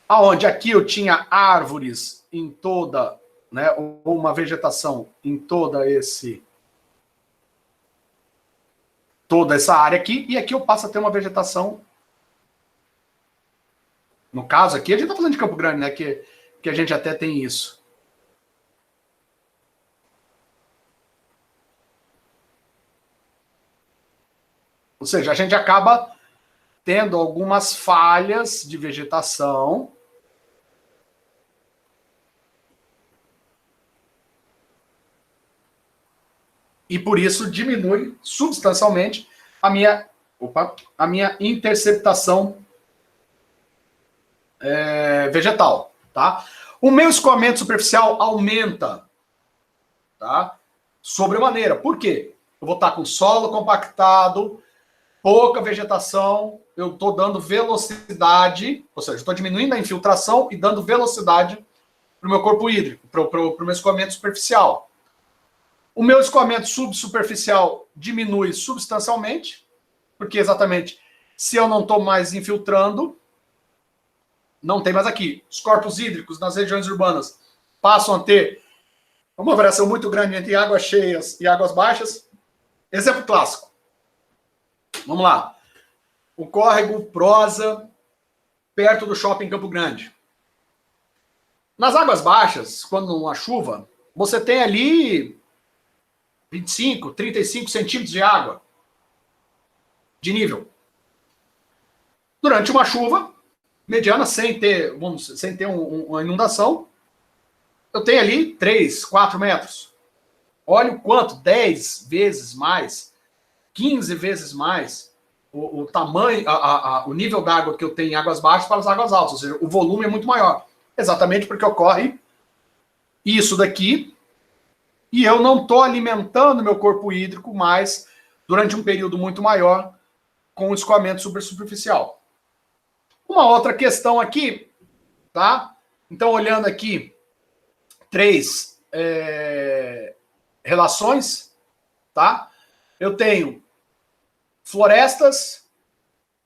Aonde aqui eu tinha árvores em toda, né, ou uma vegetação em toda essa área aqui, e aqui eu passo a ter uma vegetação. No caso aqui, a gente está falando de Campo Grande, né, que a gente até tem isso. Ou seja, a gente acaba tendo algumas falhas de vegetação. E por isso diminui substancialmente a minha interceptação vegetal. Tá? O meu escoamento superficial aumenta, tá? Sobremaneira. Por quê? Eu vou estar com solo compactado, pouca vegetação, eu estou dando velocidade, ou seja, estou diminuindo a infiltração e dando velocidade para o meu corpo hídrico, para o meu escoamento superficial. O meu escoamento subsuperficial diminui substancialmente, porque exatamente se eu não estou mais infiltrando, não tem mais aqui. Os corpos hídricos nas regiões urbanas passam a ter uma variação muito grande entre águas cheias e águas baixas. Exemplo clássico. Vamos lá. O córrego Prosa, perto do shopping Campo Grande. Nas águas baixas, quando não há chuva, você tem ali 25, 35 centímetros de água de nível. Durante uma chuva mediana, sem ter uma inundação, eu tenho ali 3, 4 metros. Olha o quanto, 10 vezes mais, 15 vezes mais o tamanho, o nível d'água que eu tenho em águas baixas para as águas altas. Ou seja, o volume é muito maior. Exatamente porque ocorre isso daqui. E eu não estou alimentando meu corpo hídrico mais durante um período muito maior com o escoamento superficial. Uma outra questão aqui, tá? Então, olhando aqui, 3 relações, tá? Eu tenho florestas,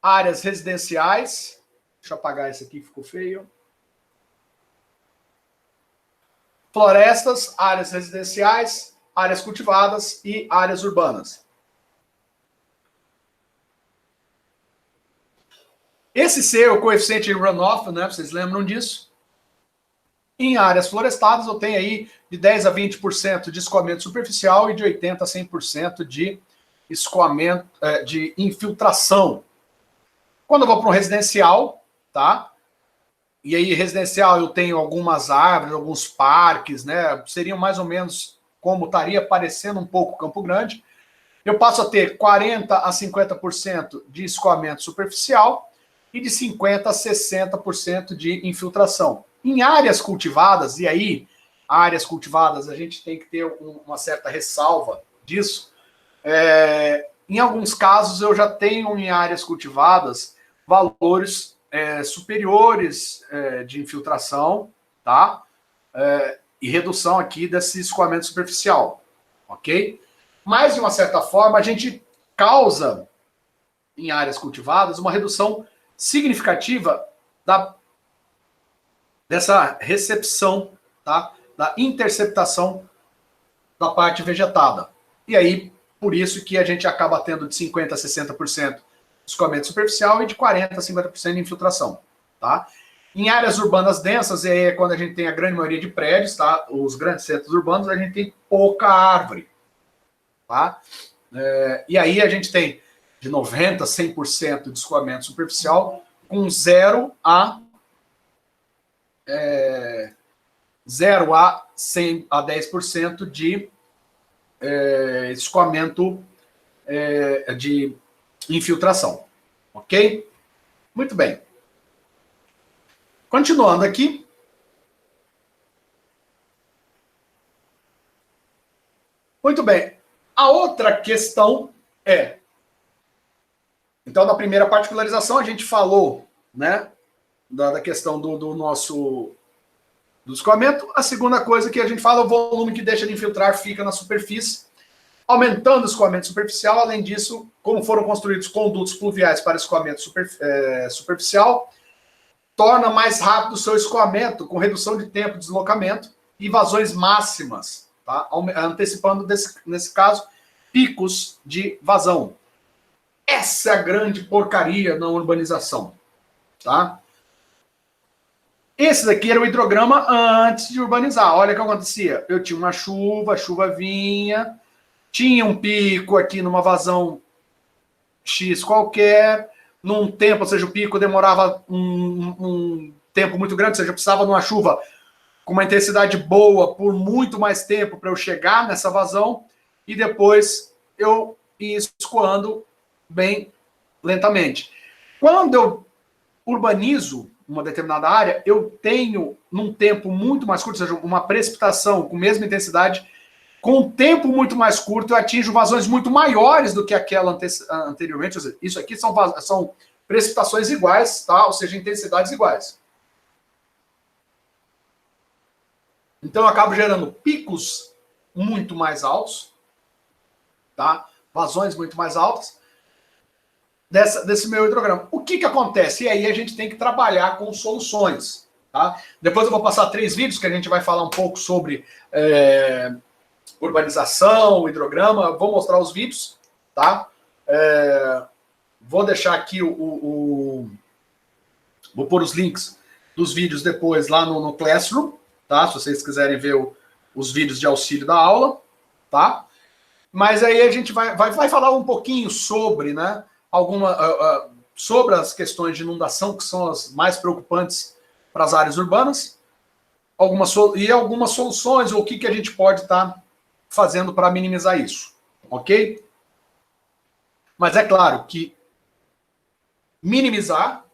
áreas residenciais. Deixa eu apagar esse aqui, ficou feio. Florestas, áreas residenciais, áreas cultivadas e áreas urbanas. Esse C é o coeficiente de runoff, né? Vocês lembram disso? Em áreas florestadas, eu tenho aí de 10 a 20% de escoamento superficial e de 80% a 100% de escoamento, de infiltração. Quando eu vou para um residencial, tá? E aí, residencial, eu tenho algumas árvores, alguns parques, né? Seriam mais ou menos como estaria parecendo um pouco Campo Grande. Eu passo a ter 40% a 50% de escoamento superficial e de 50% a 60% de infiltração. Em áreas cultivadas, e aí, áreas cultivadas, a gente tem que ter uma certa ressalva disso. Em alguns casos, eu já tenho em áreas cultivadas valores superiores de infiltração, tá? E redução aqui desse escoamento superficial, ok? Mas, de uma certa forma, a gente causa, em áreas cultivadas, uma redução significativa dessa recepção, tá? Da interceptação da parte vegetada. E aí, por isso que a gente acaba tendo de 50% a 60% de escoamento superficial e de 40% a 50% de infiltração, tá? Em áreas urbanas densas, é quando a gente tem a grande maioria de prédios, tá? Os grandes centros urbanos, a gente tem pouca árvore, tá? E aí a gente tem de 90% a 100% de escoamento superficial, com 0 a 100 a 10% de escoamento de infiltração. Ok? Muito bem. Continuando aqui. Muito bem. A outra questão é... Então, na primeira particularização, a gente falou, né, da questão do nosso... do escoamento. A segunda coisa que a gente fala é o volume que deixa de infiltrar fica na superfície, aumentando o escoamento superficial. Além disso, como foram construídos condutos pluviais para escoamento superficial, torna mais rápido o seu escoamento, com redução de tempo de deslocamento e vazões máximas, tá? Antecipando, nesse caso, picos de vazão. Essa é a grande porcaria na urbanização, tá? Esse daqui era o hidrograma antes de urbanizar. Olha o que acontecia. Eu tinha uma chuva, a chuva vinha, tinha um pico aqui numa vazão X qualquer, num tempo, ou seja, o pico demorava um tempo muito grande, ou seja, eu precisava de uma chuva com uma intensidade boa por muito mais tempo para eu chegar nessa vazão, e depois eu ia escoando bem lentamente. Quando eu urbanizo uma determinada área, eu tenho, num tempo muito mais curto, ou seja, uma precipitação com mesma intensidade, com um tempo muito mais curto, eu atinjo vazões muito maiores do que aquela anteriormente. Ou seja, isso aqui são precipitações iguais, tá? Ou seja, intensidades iguais. Então, eu acabo gerando picos muito mais altos, tá? Vazões muito mais altas, desse meu hidrograma. O que acontece? E aí a gente tem que trabalhar com soluções, tá? Depois eu vou passar 3 vídeos que a gente vai falar um pouco sobre urbanização, hidrograma. Vou mostrar os vídeos, tá? Vou deixar aqui vou pôr os links dos vídeos depois lá no Classroom, tá? Se vocês quiserem ver os vídeos de auxílio da aula, tá? Mas aí a gente vai falar um pouquinho sobre, né? Sobre as questões de inundação, que são as mais preocupantes para as áreas urbanas, algumas soluções, ou o que a gente pode estar fazendo para minimizar isso, ok? Mas é claro que minimizar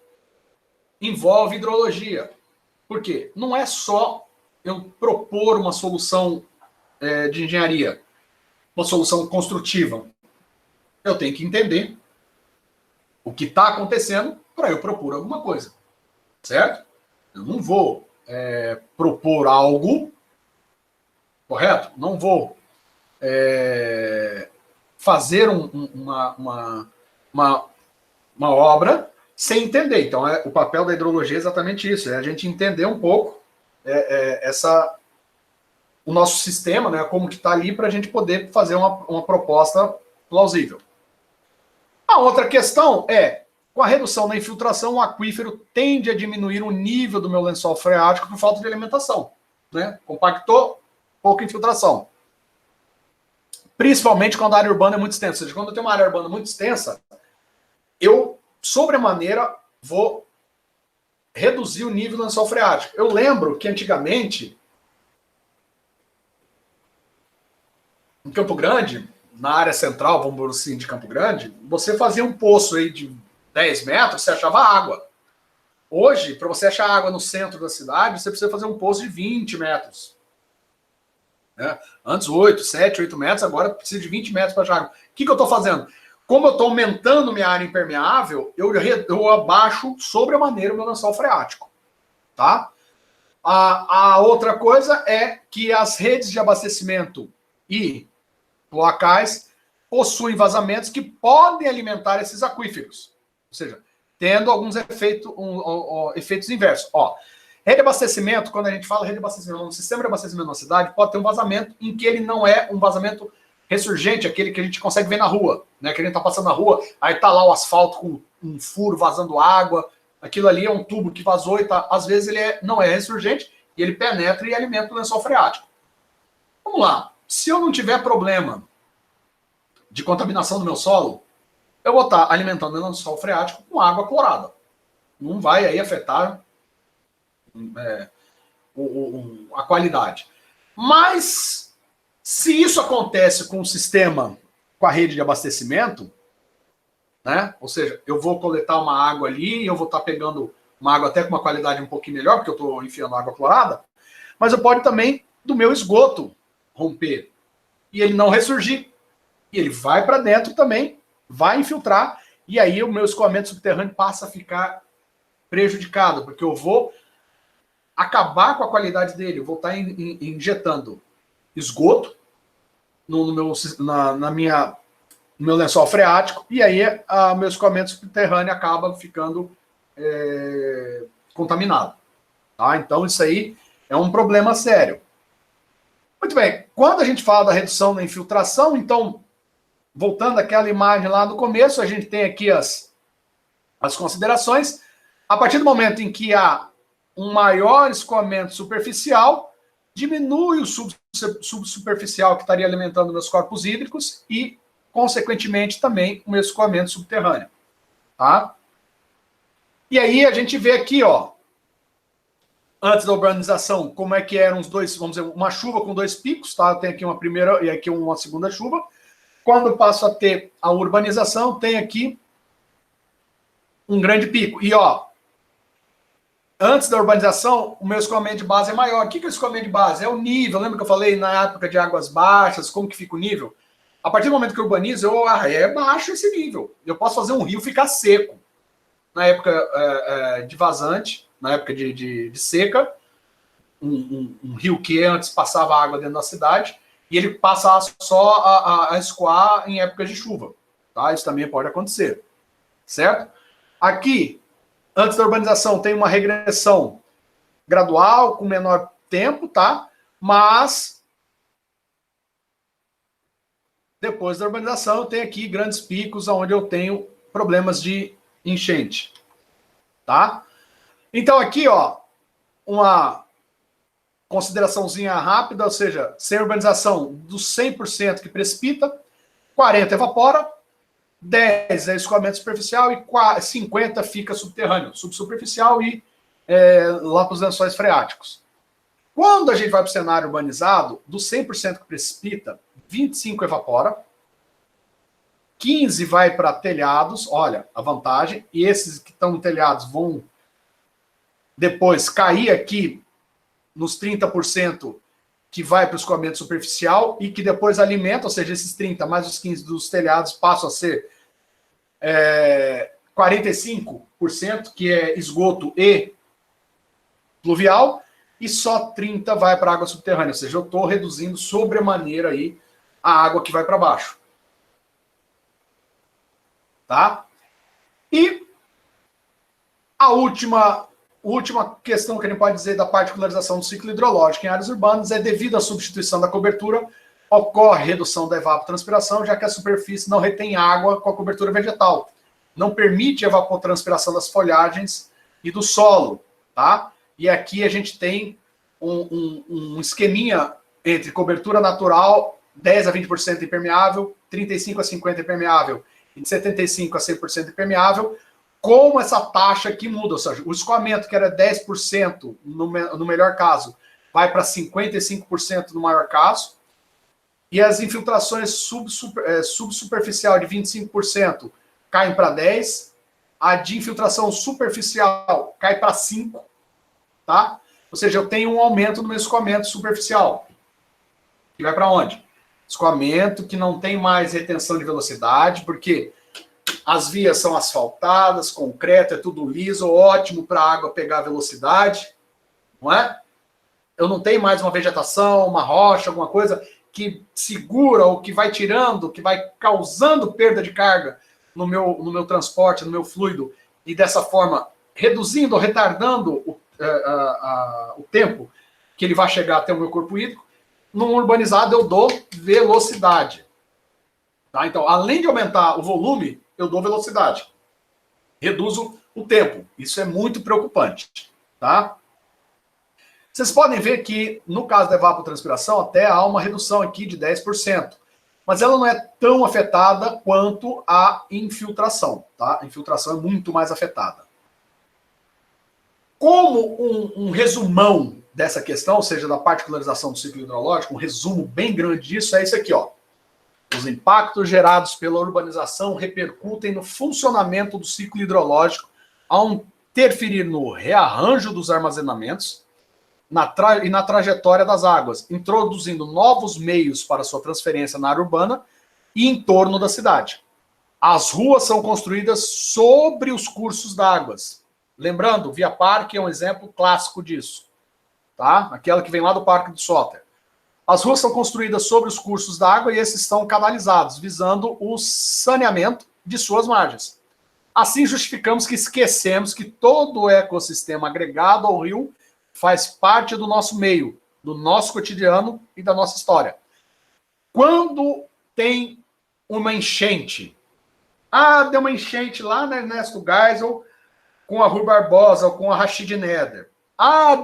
envolve hidrologia. Por quê? Não é só eu propor uma solução de engenharia, uma solução construtiva. Eu tenho que entender o que está acontecendo para eu propor alguma coisa, certo? Eu não vou propor algo, correto? Não vou fazer uma obra sem entender. Então, o papel da hidrologia é exatamente isso, é a gente entender um pouco o nosso sistema, né, como que está ali, para a gente poder fazer uma proposta plausível. A outra questão é, com a redução da infiltração, o aquífero tende a diminuir o nível do meu lençol freático por falta de alimentação, né? Compactou, pouca infiltração. Principalmente quando a área urbana é muito extensa. Ou seja, quando eu tenho uma área urbana muito extensa, eu, sobremaneira, vou reduzir o nível do lençol freático. Eu lembro que antigamente, em Campo Grande, na área central, vamos dizer assim, de Campo Grande, você fazia um poço aí de 10 metros, você achava água. Hoje, para você achar água no centro da cidade, você precisa fazer um poço de 20 metros. Né? Antes 8, 7, 8 metros, agora precisa de 20 metros para achar água. O que eu estou fazendo? Como eu estou aumentando minha área impermeável, eu abaixo sobremaneira o meu lençol freático. Tá? A outra coisa é que as redes de abastecimento e cloacais possuem vazamentos que podem alimentar esses aquíferos. Ou seja, tendo alguns efeitos inversos. Ó, rede de abastecimento, quando a gente fala rede de abastecimento, um sistema de abastecimento na cidade, pode ter um vazamento em que ele não é um vazamento ressurgente, aquele que a gente consegue ver na rua, né? Que a gente tá passando na rua, aí tá lá o asfalto com um furo vazando água, aquilo ali é um tubo que vazou e tá, às vezes ele não é ressurgente e ele penetra e alimenta o lençol freático. Vamos lá, se eu não tiver problema de contaminação do meu solo, eu vou estar alimentando o lençol freático com água clorada. Não vai aí afetar a qualidade. Mas, se isso acontece com o sistema, com a rede de abastecimento, né? Ou seja, eu vou coletar uma água ali, eu vou estar pegando uma água até com uma qualidade um pouquinho melhor, porque eu estou enfiando água clorada, mas eu pode também do meu esgoto romper e ele não ressurgir. E ele vai para dentro também, vai infiltrar, e aí o meu escoamento subterrâneo passa a ficar prejudicado, porque eu vou acabar com a qualidade dele, eu vou estar injetando esgoto no meu lençol freático, e aí o meu escoamento subterrâneo acaba ficando contaminado. Tá? Então isso aí é um problema sério. Muito bem, quando a gente fala da redução da infiltração, então, voltando àquela imagem lá no começo, a gente tem aqui as considerações. A partir do momento em que há um maior escoamento superficial, diminui o subsuperficial que estaria alimentando meus corpos hídricos e, consequentemente, também o meu escoamento subterrâneo. Tá? E aí a gente vê aqui, ó, antes da urbanização, como é que eram os dois, vamos dizer, uma chuva com dois picos, tá? Tem aqui uma primeira e aqui uma segunda chuva. Quando passo a ter a urbanização, tem aqui um grande pico. E, ó, antes da urbanização, o meu escoamento de base é maior. O que é o escoamento de base? É o nível. Lembra que eu falei na época de águas baixas, como que fica o nível? A partir do momento que eu urbanizo, é baixo esse nível. Eu posso fazer um rio ficar seco. Na época de vazante, na época de seca, um rio que antes passava água dentro da cidade, e ele passa só a escoar em épocas de chuva. Tá? Isso também pode acontecer. Certo? Aqui, antes da urbanização, tem uma regressão gradual, com menor tempo, tá? Mas, depois da urbanização, tem aqui grandes picos, onde eu tenho problemas de enchente. Tá? Então, aqui, ó, uma consideraçãozinha rápida, ou seja, sem urbanização, dos 100% que precipita, 40% evapora, 10% é escoamento superficial e 50% fica subterrâneo, subsuperficial e lá para os lençóis freáticos. Quando a gente vai para o cenário urbanizado, dos 100% que precipita, 25% evapora, 15% vai para telhados, olha a vantagem, e esses que estão no telhados vão depois cair aqui nos 30% que vai para o escoamento superficial e que depois alimenta, ou seja, esses 30% mais os 15% dos telhados passam a ser 45%, que é esgoto e pluvial, e só 30% vai para a água subterrânea, ou seja, eu estou reduzindo sobremaneira aí a água que vai para baixo. Tá? E a última questão que a gente pode dizer da particularização do ciclo hidrológico em áreas urbanas é devido à substituição da cobertura, ocorre redução da evapotranspiração, já que a superfície não retém água com a cobertura vegetal. Não permite a evapotranspiração das folhagens e do solo. Tá? E aqui a gente tem um esqueminha entre cobertura natural, 10 a 20% impermeável, 35 a 50% impermeável e de 75 a 100% impermeável, como essa taxa aqui muda, ou seja, o escoamento que era 10% no melhor caso, vai para 55% no maior caso, e as infiltrações subsuperficial de 25% caem para 10%, a de infiltração superficial cai para 5, tá? Ou seja, eu tenho um aumento no meu escoamento superficial. Que vai para onde? Escoamento que não tem mais retenção de velocidade, porque as vias são asfaltadas, concreto, é tudo liso, ótimo para a água pegar velocidade, não é? Eu não tenho mais uma vegetação, uma rocha, alguma coisa que segura ou que vai tirando, que vai causando perda de carga no meu transporte, no meu fluido, e dessa forma reduzindo ou retardando o tempo que ele vai chegar até o meu corpo hídrico. Num urbanizado eu dou velocidade. Tá? Então, além de aumentar o volume, eu dou velocidade. Reduzo o tempo. Isso é muito preocupante. Tá? Vocês podem ver que, no caso da evapotranspiração, até há uma redução aqui de 10%. Mas ela não é tão afetada quanto a infiltração. Tá? A infiltração é muito mais afetada. Como um resumão dessa questão, ou seja, da particularização do ciclo hidrológico, um resumo bem grande disso é esse aqui, ó. Os impactos gerados pela urbanização repercutem no funcionamento do ciclo hidrológico ao interferir no rearranjo dos armazenamentos e na trajetória das águas, introduzindo novos meios para sua transferência na área urbana e em torno da cidade. As ruas são construídas sobre os cursos d'águas. Lembrando, Via Parque é um exemplo clássico disso. Tá? Aquela que vem lá do Parque do Soter. As ruas são construídas sobre os cursos d'água e esses estão canalizados, visando o saneamento de suas margens. Assim, justificamos que esquecemos que todo o ecossistema agregado ao rio faz parte do nosso meio, do nosso cotidiano e da nossa história. Quando tem uma enchente, deu uma enchente lá na Ernesto Geisel com a Rui Barbosa ou com a Rashid Neder.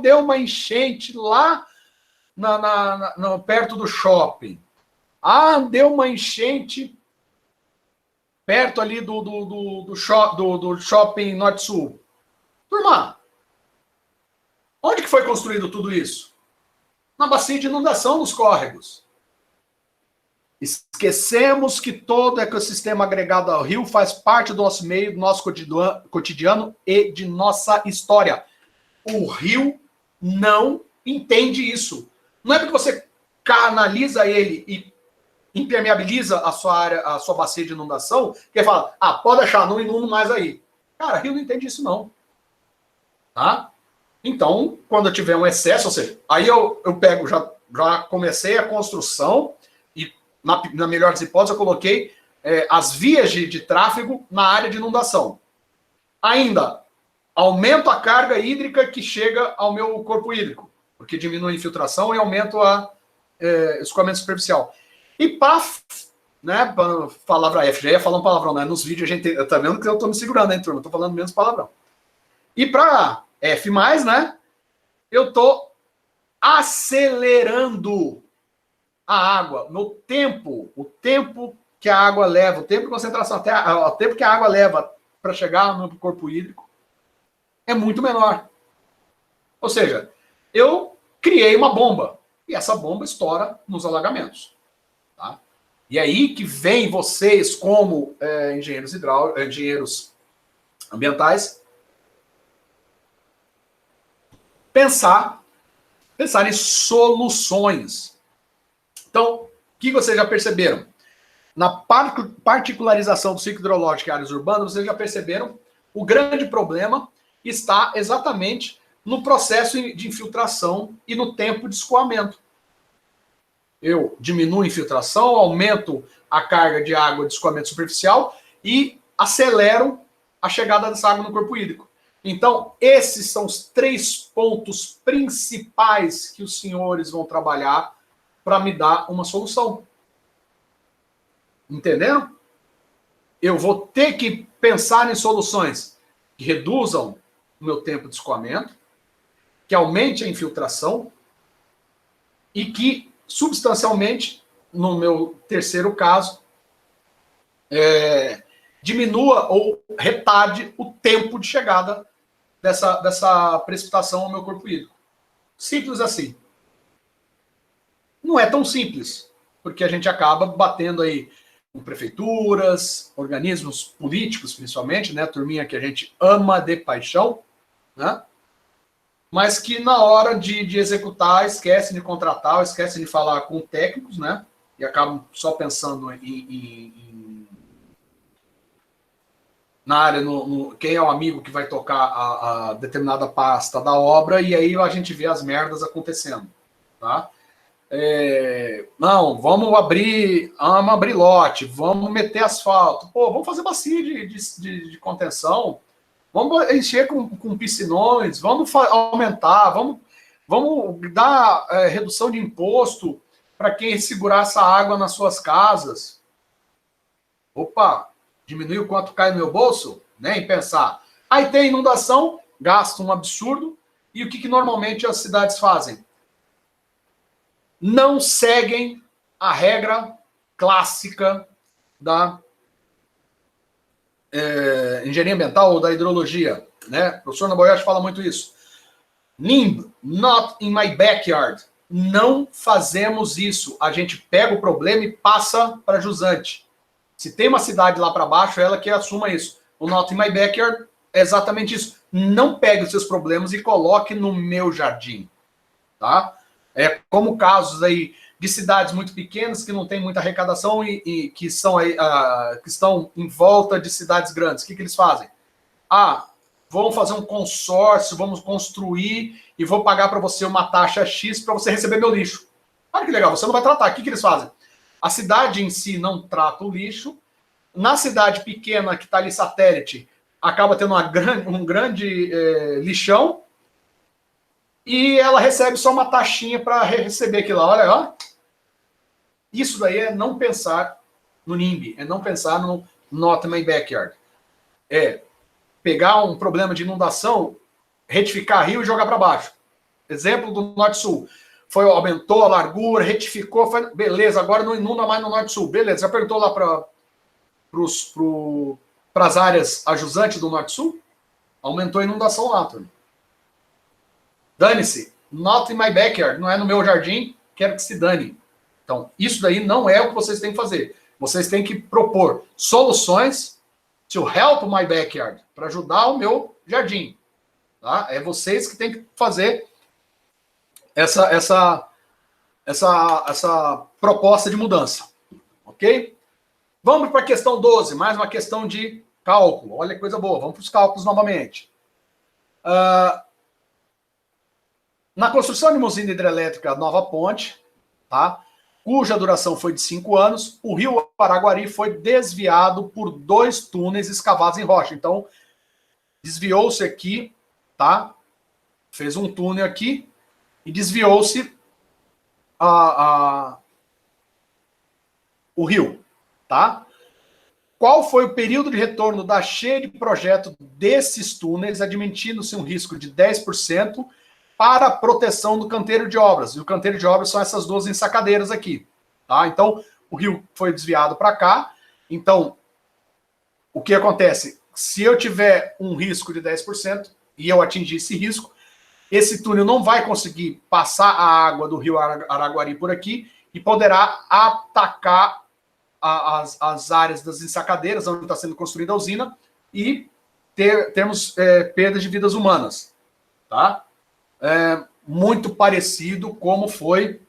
Deu uma enchente lá perto do shopping. Deu uma enchente perto ali do shopping Norte-Sul. Turma, onde que foi construído tudo isso? Na bacia de inundação dos córregos. Esquecemos que todo ecossistema agregado ao rio faz parte do nosso meio, do nosso cotidiano e de nossa história. O rio não entende isso. Não é porque você canaliza ele e impermeabiliza a sua área, a sua bacia de inundação, que ele fala, pode deixar, não inundo mais aí. Cara, o rio não entende isso não. Tá? Então, quando eu tiver um excesso, ou seja, aí eu pego, já comecei a construção e, na melhor das hipóteses, eu coloquei as vias de tráfego na área de inundação. Ainda, aumento a carga hídrica que chega ao meu corpo hídrico, porque diminui a infiltração e aumento a escoamento superficial. E para, né, palavra F, já ia falar um palavrão, né? Nos vídeos a gente tá vendo que eu tô me segurando, hein, turma? Tô falando menos palavrão. E para F+, né, eu tô acelerando a água no tempo, o tempo que a água leva, o tempo de concentração, até o tempo que a água leva para chegar no corpo hídrico é muito menor. Ou seja, eu criei uma bomba e essa bomba estoura nos alagamentos. Tá? E aí que vem vocês, como engenheiros ambientais, pensar em soluções. Então, o que vocês já perceberam? Na particularização do ciclo hidrológico em áreas urbanas, vocês já perceberam o grande problema está exatamente no processo de infiltração e no tempo de escoamento. Eu diminuo a infiltração, aumento a carga de água de escoamento superficial e acelero a chegada dessa água no corpo hídrico. Então, esses são os 3 pontos principais que os senhores vão trabalhar para me dar uma solução. Entenderam? Eu vou ter que pensar em soluções que reduzam o meu tempo de escoamento, que aumente a infiltração e que, substancialmente, no meu terceiro caso, diminua ou retarde o tempo de chegada dessa precipitação ao meu corpo hídrico. Simples assim. Não é tão simples, porque a gente acaba batendo aí com prefeituras, organismos políticos, principalmente, né? Turminha que a gente ama de paixão, né? Mas que na hora de executar, esquecem de contratar, esquecem de falar com técnicos, né? E acabam só pensando na área, quem é o amigo que vai tocar a determinada pasta da obra, e aí a gente vê as merdas acontecendo, tá? Não, vamos abrir lote, vamos meter asfalto, pô, vamos fazer bacia de contenção, vamos encher com piscinões, vamos aumentar, vamos dar redução de imposto para quem segurar essa água nas suas casas. Opa, diminuiu o quanto cai no meu bolso? Nem pensar. Aí tem inundação, gasto um absurdo, e o que normalmente as cidades fazem? Não seguem a regra clássica da engenharia ambiental ou da hidrologia, né? O professor Naboyashi fala muito isso. NIMB, not in my backyard. Não fazemos isso. A gente pega o problema e passa para jusante. Se tem uma cidade lá para baixo, ela que assuma isso. O not in my backyard é exatamente isso. Não pegue os seus problemas e coloque no meu jardim, tá? É como casos aí de cidades muito pequenas que não tem muita arrecadação e que são aí, que estão em volta de cidades grandes. O que eles fazem? Vamos fazer um consórcio, vamos construir e vou pagar para você uma taxa X para você receber meu lixo. Olha que legal, você não vai tratar. O que eles fazem? A cidade em si não trata o lixo. Na cidade pequena que está ali satélite, acaba tendo um grande lixão. E ela recebe só uma taxinha para receber aquilo lá. Olha, ó. Isso daí é não pensar no NIMBY, é não pensar no Not My Backyard. É pegar um problema de inundação, retificar rio e jogar para baixo. Exemplo do Norte-Sul. Aumentou a largura, retificou, beleza, agora não inunda mais no Norte-Sul. Beleza, já perguntou lá para as áreas ajusantes do Norte-Sul? Aumentou a inundação lá, turma. Dane-se, not in my backyard, não é no meu jardim, quero que se dane. Então, isso daí não é o que vocês têm que fazer. Vocês têm que propor soluções to help my backyard, para ajudar o meu jardim. Tá? É vocês que têm que fazer essa proposta de mudança. Ok? Vamos para a questão 12, mais uma questão de cálculo. Olha que coisa boa, vamos para os cálculos novamente. Na construção de uma usina hidrelétrica Nova Ponte, tá? Cuja duração foi de 5 anos, o rio Araguari foi desviado por 2 túneis escavados em rocha. Então, desviou-se aqui, tá? Fez um túnel aqui e desviou-se o rio, tá? Qual foi o período de retorno da cheia de projeto desses túneis, admitindo-se um risco de 10%, para a proteção do canteiro de obras? E o canteiro de obras são essas 2 ensacadeiras aqui, tá? Então, o rio foi desviado para cá. Então, o que acontece? Se eu tiver um risco de 10% e eu atingir esse risco, esse túnel não vai conseguir passar a água do rio Araguari por aqui e poderá atacar as áreas das ensacadeiras onde está sendo construída a usina e termos perdas de vidas humanas, tá? Muito parecido como foi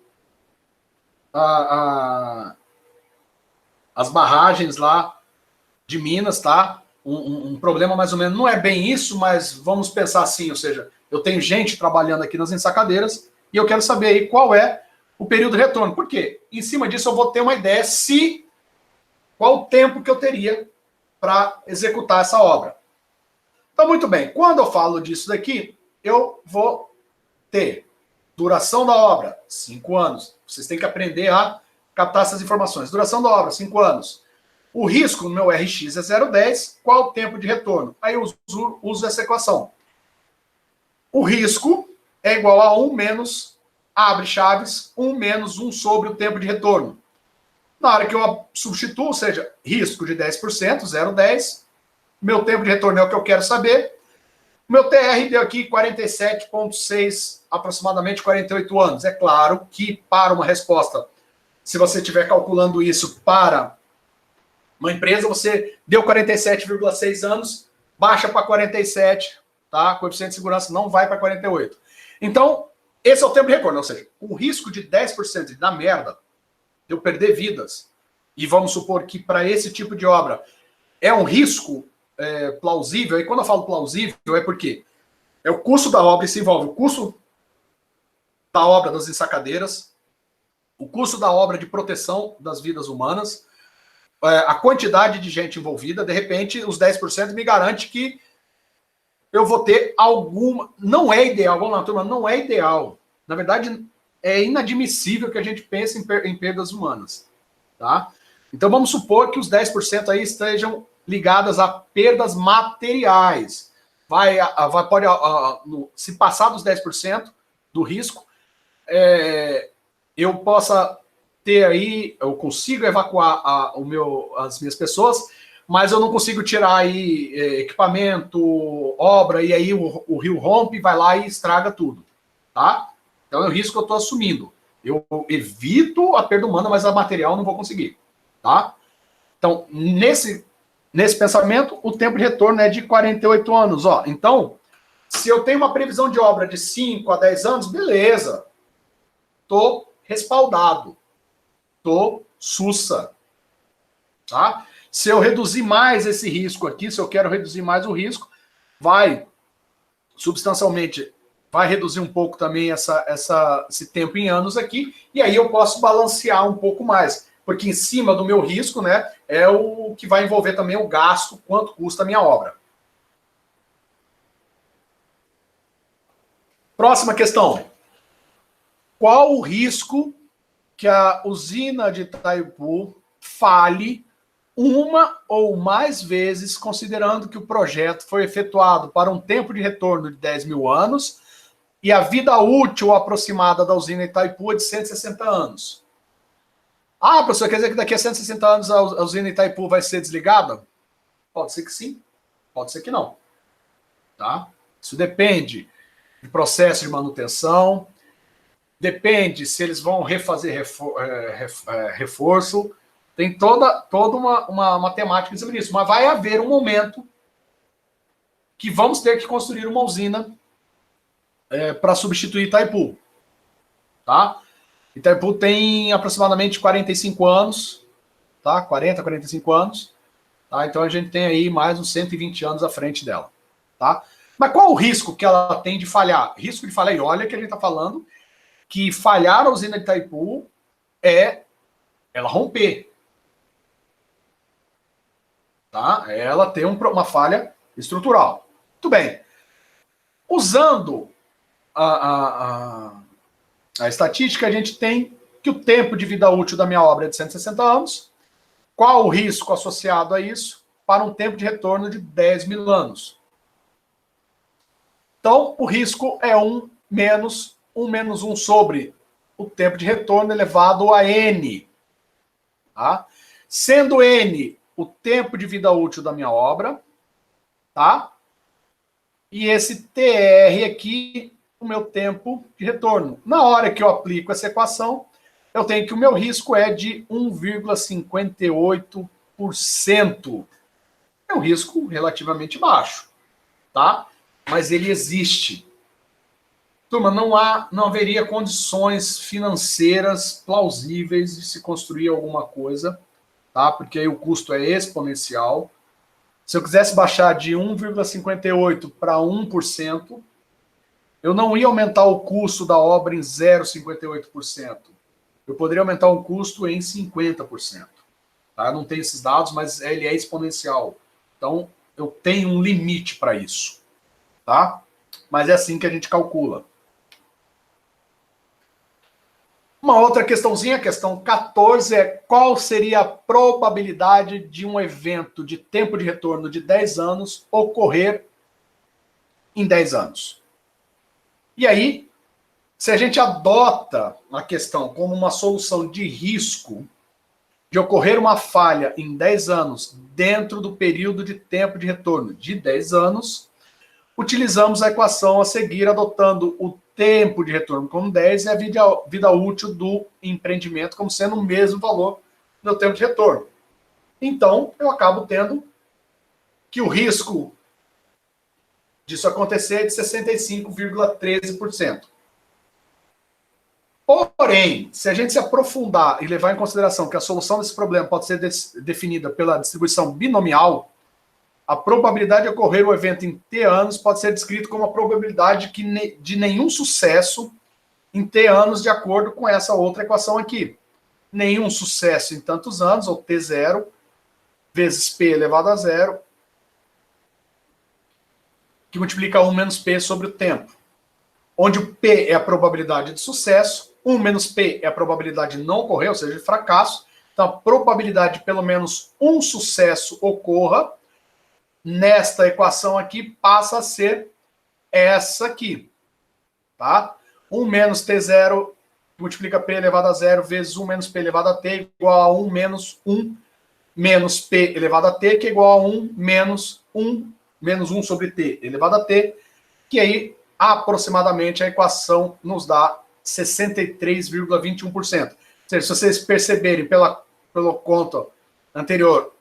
as barragens lá de Minas, tá? Um problema mais ou menos, não é bem isso, mas vamos pensar assim, ou seja, eu tenho gente trabalhando aqui nas ensacadeiras e eu quero saber aí qual é o período de retorno. Por quê? Em cima disso eu vou ter uma ideia qual o tempo que eu teria para executar essa obra. Então, muito bem, quando eu falo disso daqui, eu vou ter duração da obra, 5 anos. Vocês têm que aprender a captar essas informações. Duração da obra, 5 anos. O risco no meu RX é 0,10. Qual o tempo de retorno? Aí eu uso essa equação. O risco é igual a 1 menos, abre chaves, 1 menos 1 sobre o tempo de retorno. Na hora que eu substituo, ou seja, risco de 10%, 0,10. Meu tempo de retorno é o que eu quero saber. Meu TR deu aqui 47,6, aproximadamente 48 anos. É claro que para uma resposta, se você estiver calculando isso para Uma empresa, você deu 47,6 anos, baixa para 47, tá? Coeficiente de segurança não vai para 48. Então, esse é o tempo de retorno, ou seja, o risco de 10% de dar merda, de eu perder vidas, e vamos supor que para esse tipo de obra é um risco plausível, e quando eu falo plausível é porque é o custo da obra, isso envolve o custo da obra das ensacadeiras, o custo da obra de proteção das vidas humanas, a quantidade de gente envolvida, de repente os 10% me garante que eu vou ter alguma... Não é ideal, vamos lá, turma, não é ideal. Na verdade, é inadmissível que a gente pense em perdas humanas, tá? Então vamos supor que os 10% aí estejam ligadas a perdas materiais. Se passar dos 10% do risco, eu possa ter aí, eu consigo evacuar as minhas pessoas, mas eu não consigo tirar aí equipamento, obra, e aí o rio rompe, vai lá e estraga tudo, tá? Então é o risco que eu estou assumindo. Eu evito a perda humana, mas a material eu não vou conseguir, tá? Então, nesse pensamento, o tempo de retorno é de 48 anos, ó. Então, se eu tenho uma previsão de obra de 5 a 10 anos, beleza. Tô respaldado. Tô sussa. Tá? Se eu reduzir mais esse risco aqui, se eu quero reduzir mais o risco, vai substancialmente, vai reduzir um pouco também esse tempo em anos aqui, e aí eu posso balancear um pouco mais, porque em cima do meu risco, né, é o que vai envolver também o gasto, quanto custa a minha obra. Próxima questão. Qual o risco que a usina de Itaipu falhe uma ou mais vezes, considerando que o projeto foi efetuado para um tempo de retorno de 10 mil anos e a vida útil aproximada da usina Itaipu é de 160 anos? Ah, professor, quer dizer que daqui a 160 anos a usina Itaipu vai ser desligada? Pode ser que sim, pode ser que não. Tá? Isso depende de processo de manutenção, depende se eles vão refazer reforço, tem toda uma matemática em cima disso, mas vai haver um momento que vamos ter que construir uma usina para substituir Itaipu. Tá? Itaipu tem aproximadamente 45 anos, tá? 40, 45 anos. Tá? Então a gente tem aí mais uns 120 anos à frente dela. Tá? Mas qual o risco que ela tem de falhar? Risco de falhar, e olha que a gente está falando que falhar a usina de Itaipu é ela romper. Tá? Ela tem uma falha estrutural. Muito bem. Usando a estatística, a gente tem que o tempo de vida útil da minha obra é de 160 anos. Qual o risco associado a isso? Para um tempo de retorno de 10 mil anos. Então, o risco é 1 menos 1 sobre o tempo de retorno elevado a n. Tá? Sendo n o tempo de vida útil da minha obra, tá? E esse TR aqui, o meu tempo de retorno. Na hora que eu aplico essa equação, eu tenho que o meu risco é de 1,58%. É um risco relativamente baixo, tá? Mas ele existe. Turma, não haveria condições financeiras plausíveis de se construir alguma coisa, tá? Porque aí o custo é exponencial. Se eu quisesse baixar de 1,58 para 1%, eu não ia aumentar o custo da obra em 0,58%. Eu poderia aumentar o custo em 50%. Tá? Eu não tenho esses dados, mas ele é exponencial. Então, eu tenho um limite para isso. Tá? Mas é assim que a gente calcula. Uma outra questãozinha, questão 14, é qual seria a probabilidade de um evento de tempo de retorno de 10 anos ocorrer em 10 anos? E aí, se a gente adota a questão como uma solução de risco de ocorrer uma falha em 10 anos dentro do período de tempo de retorno de 10 anos, utilizamos a equação a seguir, adotando o tempo de retorno como 10 e a vida útil do empreendimento como sendo o mesmo valor do tempo de retorno. Então, eu acabo tendo que o risco disso acontecer é de 65,13%. Porém, se a gente se aprofundar e levar em consideração que a solução desse problema pode ser definida pela distribuição binomial, a probabilidade de ocorrer o evento em T anos pode ser descrita como a probabilidade de nenhum sucesso em T anos, de acordo com essa outra equação aqui. Nenhum sucesso em tantos anos, ou T0, vezes P elevado a zero, que multiplica 1 menos P sobre o tempo. Onde o P é a probabilidade de sucesso, 1 menos P é a probabilidade de não ocorrer, ou seja, de fracasso. Então, a probabilidade de pelo menos um sucesso ocorra nesta equação aqui passa a ser essa aqui, tá? 1 menos T0 multiplica P elevado a zero vezes 1 menos P elevado a T igual a 1 menos 1 menos P elevado a T, que é igual a 1 menos 1 sobre T elevado a T, que aí aproximadamente a equação nos dá 63,21%. Ou seja, se vocês perceberem pelo conto anterior,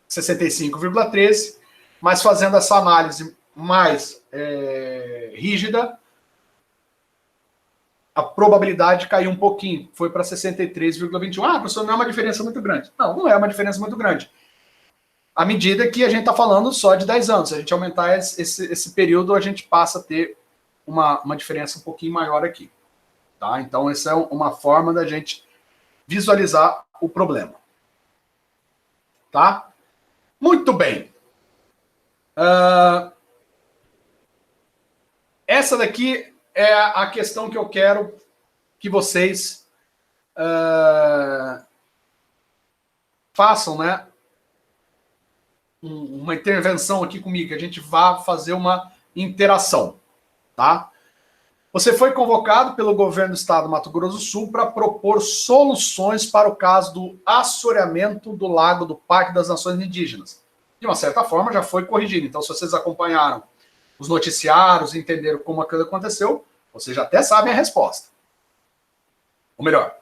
65,13%, mas fazendo essa análise mais rígida, a probabilidade caiu um pouquinho, foi para 63,21%. Ah, professor, não é uma diferença muito grande. Não, não é uma diferença muito grande. À medida que a gente está falando só de 10 anos. Se a gente aumentar esse período, a gente passa a ter uma diferença um pouquinho maior aqui. Tá? Então, essa é uma forma da gente visualizar o problema. Tá? Muito bem. Essa daqui é a questão que eu quero que vocês façam, né? Uma intervenção aqui comigo, que a gente vá fazer uma interação, tá? Você foi convocado pelo governo do estado do Mato Grosso do Sul para propor soluções para o caso do assoreamento do lago do Parque das Nações Indígenas. De uma certa forma, já foi corrigido. Então, se vocês acompanharam os noticiários e entenderam como aquilo aconteceu, vocês já até sabem a resposta. Ou melhor,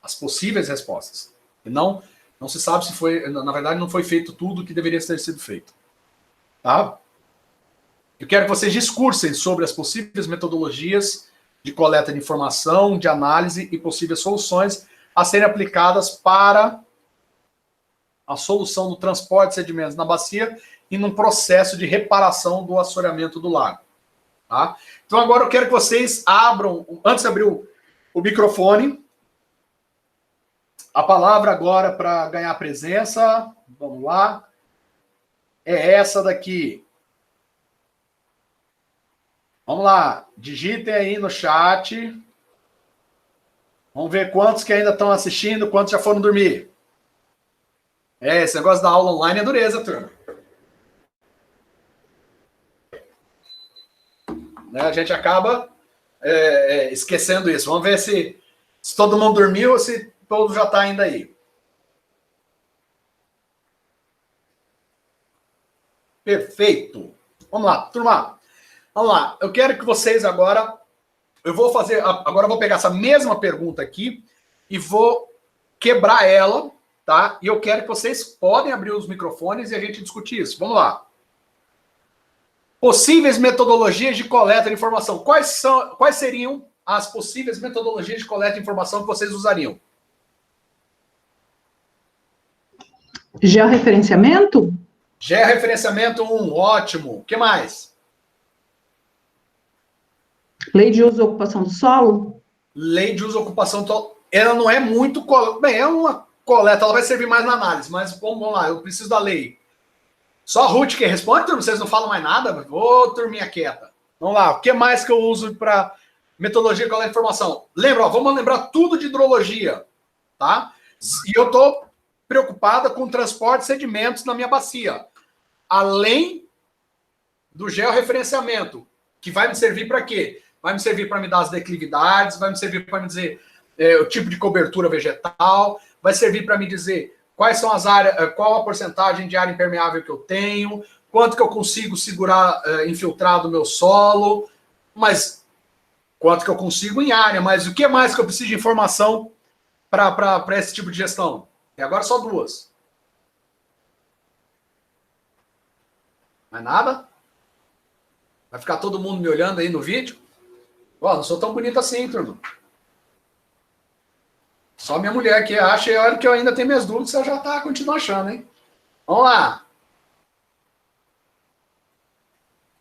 as possíveis respostas. E não se sabe se foi, na verdade, não foi feito tudo o que deveria ter sido feito. Tá? Eu quero que vocês discursem sobre as possíveis metodologias de coleta de informação, de análise e possíveis soluções a serem aplicadas para a solução do transporte de sedimentos na bacia e num processo de reparação do assoreamento do lago. Tá? Então agora eu quero que vocês abram, antes de abrir o microfone, a palavra agora para ganhar presença, vamos lá, é essa daqui. Vamos lá, digitem aí no chat. Vamos ver quantos que ainda estão assistindo, quantos já foram dormir. Esse negócio da aula online é dureza, turma. Né, a gente acaba esquecendo isso. Vamos ver se todo mundo dormiu ou se todo já está ainda aí. Perfeito. Vamos lá, turma. Vamos lá. Eu quero que vocês agora... Agora eu vou pegar essa mesma pergunta aqui e vou quebrar ela, tá? E eu quero que vocês podem abrir os microfones e a gente discutir isso. Vamos lá. Possíveis metodologias de coleta de informação. Quais seriam as possíveis metodologias de coleta de informação que vocês usariam? Georreferenciamento? Georreferenciamento 1, ótimo. O que mais? Lei de uso e ocupação do solo? Lei de uso e ocupação do solo. Ela não é muito... Bem, é uma coleta, ela vai servir mais na análise, mas vamos lá, eu preciso da lei. Só a Ruth que responde, turma? Vocês não falam mais nada? Ô, turminha quieta. Vamos lá, o que mais que eu uso para metodologia de coleta de informação? Lembra, vamos lembrar tudo de hidrologia, tá? E eu estou preocupada com o transporte de sedimentos na minha bacia. Além do georreferenciamento, que vai me servir para quê? Vai me servir para me dar as declividades, vai me servir para me dizer o tipo de cobertura vegetal, vai servir para me dizer quais são as áreas, qual a porcentagem de área impermeável que eu tenho, quanto que eu consigo segurar infiltrado no meu solo, mas quanto que eu consigo em área, mas o que mais que eu preciso de informação para esse tipo de gestão? E agora só duas. Mais nada? Vai ficar todo mundo me olhando aí no vídeo? Ó, não sou tão bonito assim, turma. Só minha mulher que acha, e a hora que eu ainda tenho minhas dúvidas, você já continua achando, hein? Vamos lá.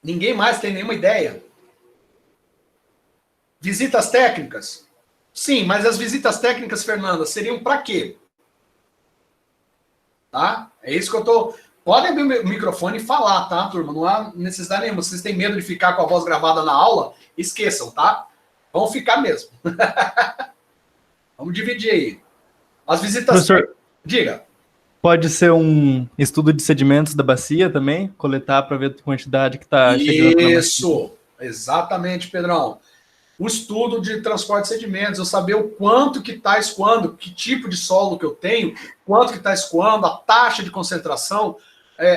Ninguém mais tem nenhuma ideia? Visitas técnicas? Sim, mas as visitas técnicas, Fernanda, seriam para quê? Tá? É isso que eu tô... Podem abrir o microfone e falar, tá, turma? Não há necessidade nenhuma. Vocês têm medo de ficar com a voz gravada na aula? Esqueçam, tá? Vão ficar mesmo. Vamos dividir aí. As visitas... Professor, diga. pode ser um estudo de sedimentos da bacia também? Coletar para ver a quantidade que está chegando na bacia. Isso, exatamente, Pedrão. O estudo de transporte de sedimentos, eu saber o quanto que está escoando, que tipo de solo que eu tenho, quanto que está escoando, a taxa de concentração,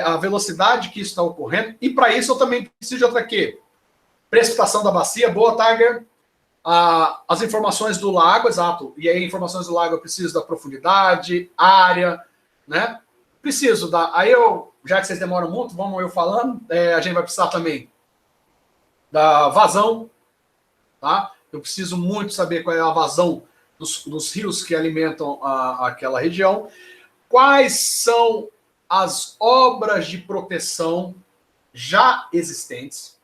a velocidade que isso está ocorrendo. E para isso eu também preciso de outra quê? Precipitação da bacia. Boa, Tiger. As informações do lago, exato. E aí, informações do lago, eu preciso da profundidade, área, né? Preciso da... Aí eu, já que vocês demoram muito, vamos eu falando, a gente vai precisar também da vazão, tá? Eu preciso muito saber qual é a vazão dos rios que alimentam aquela região. Quais são as obras de proteção já existentes?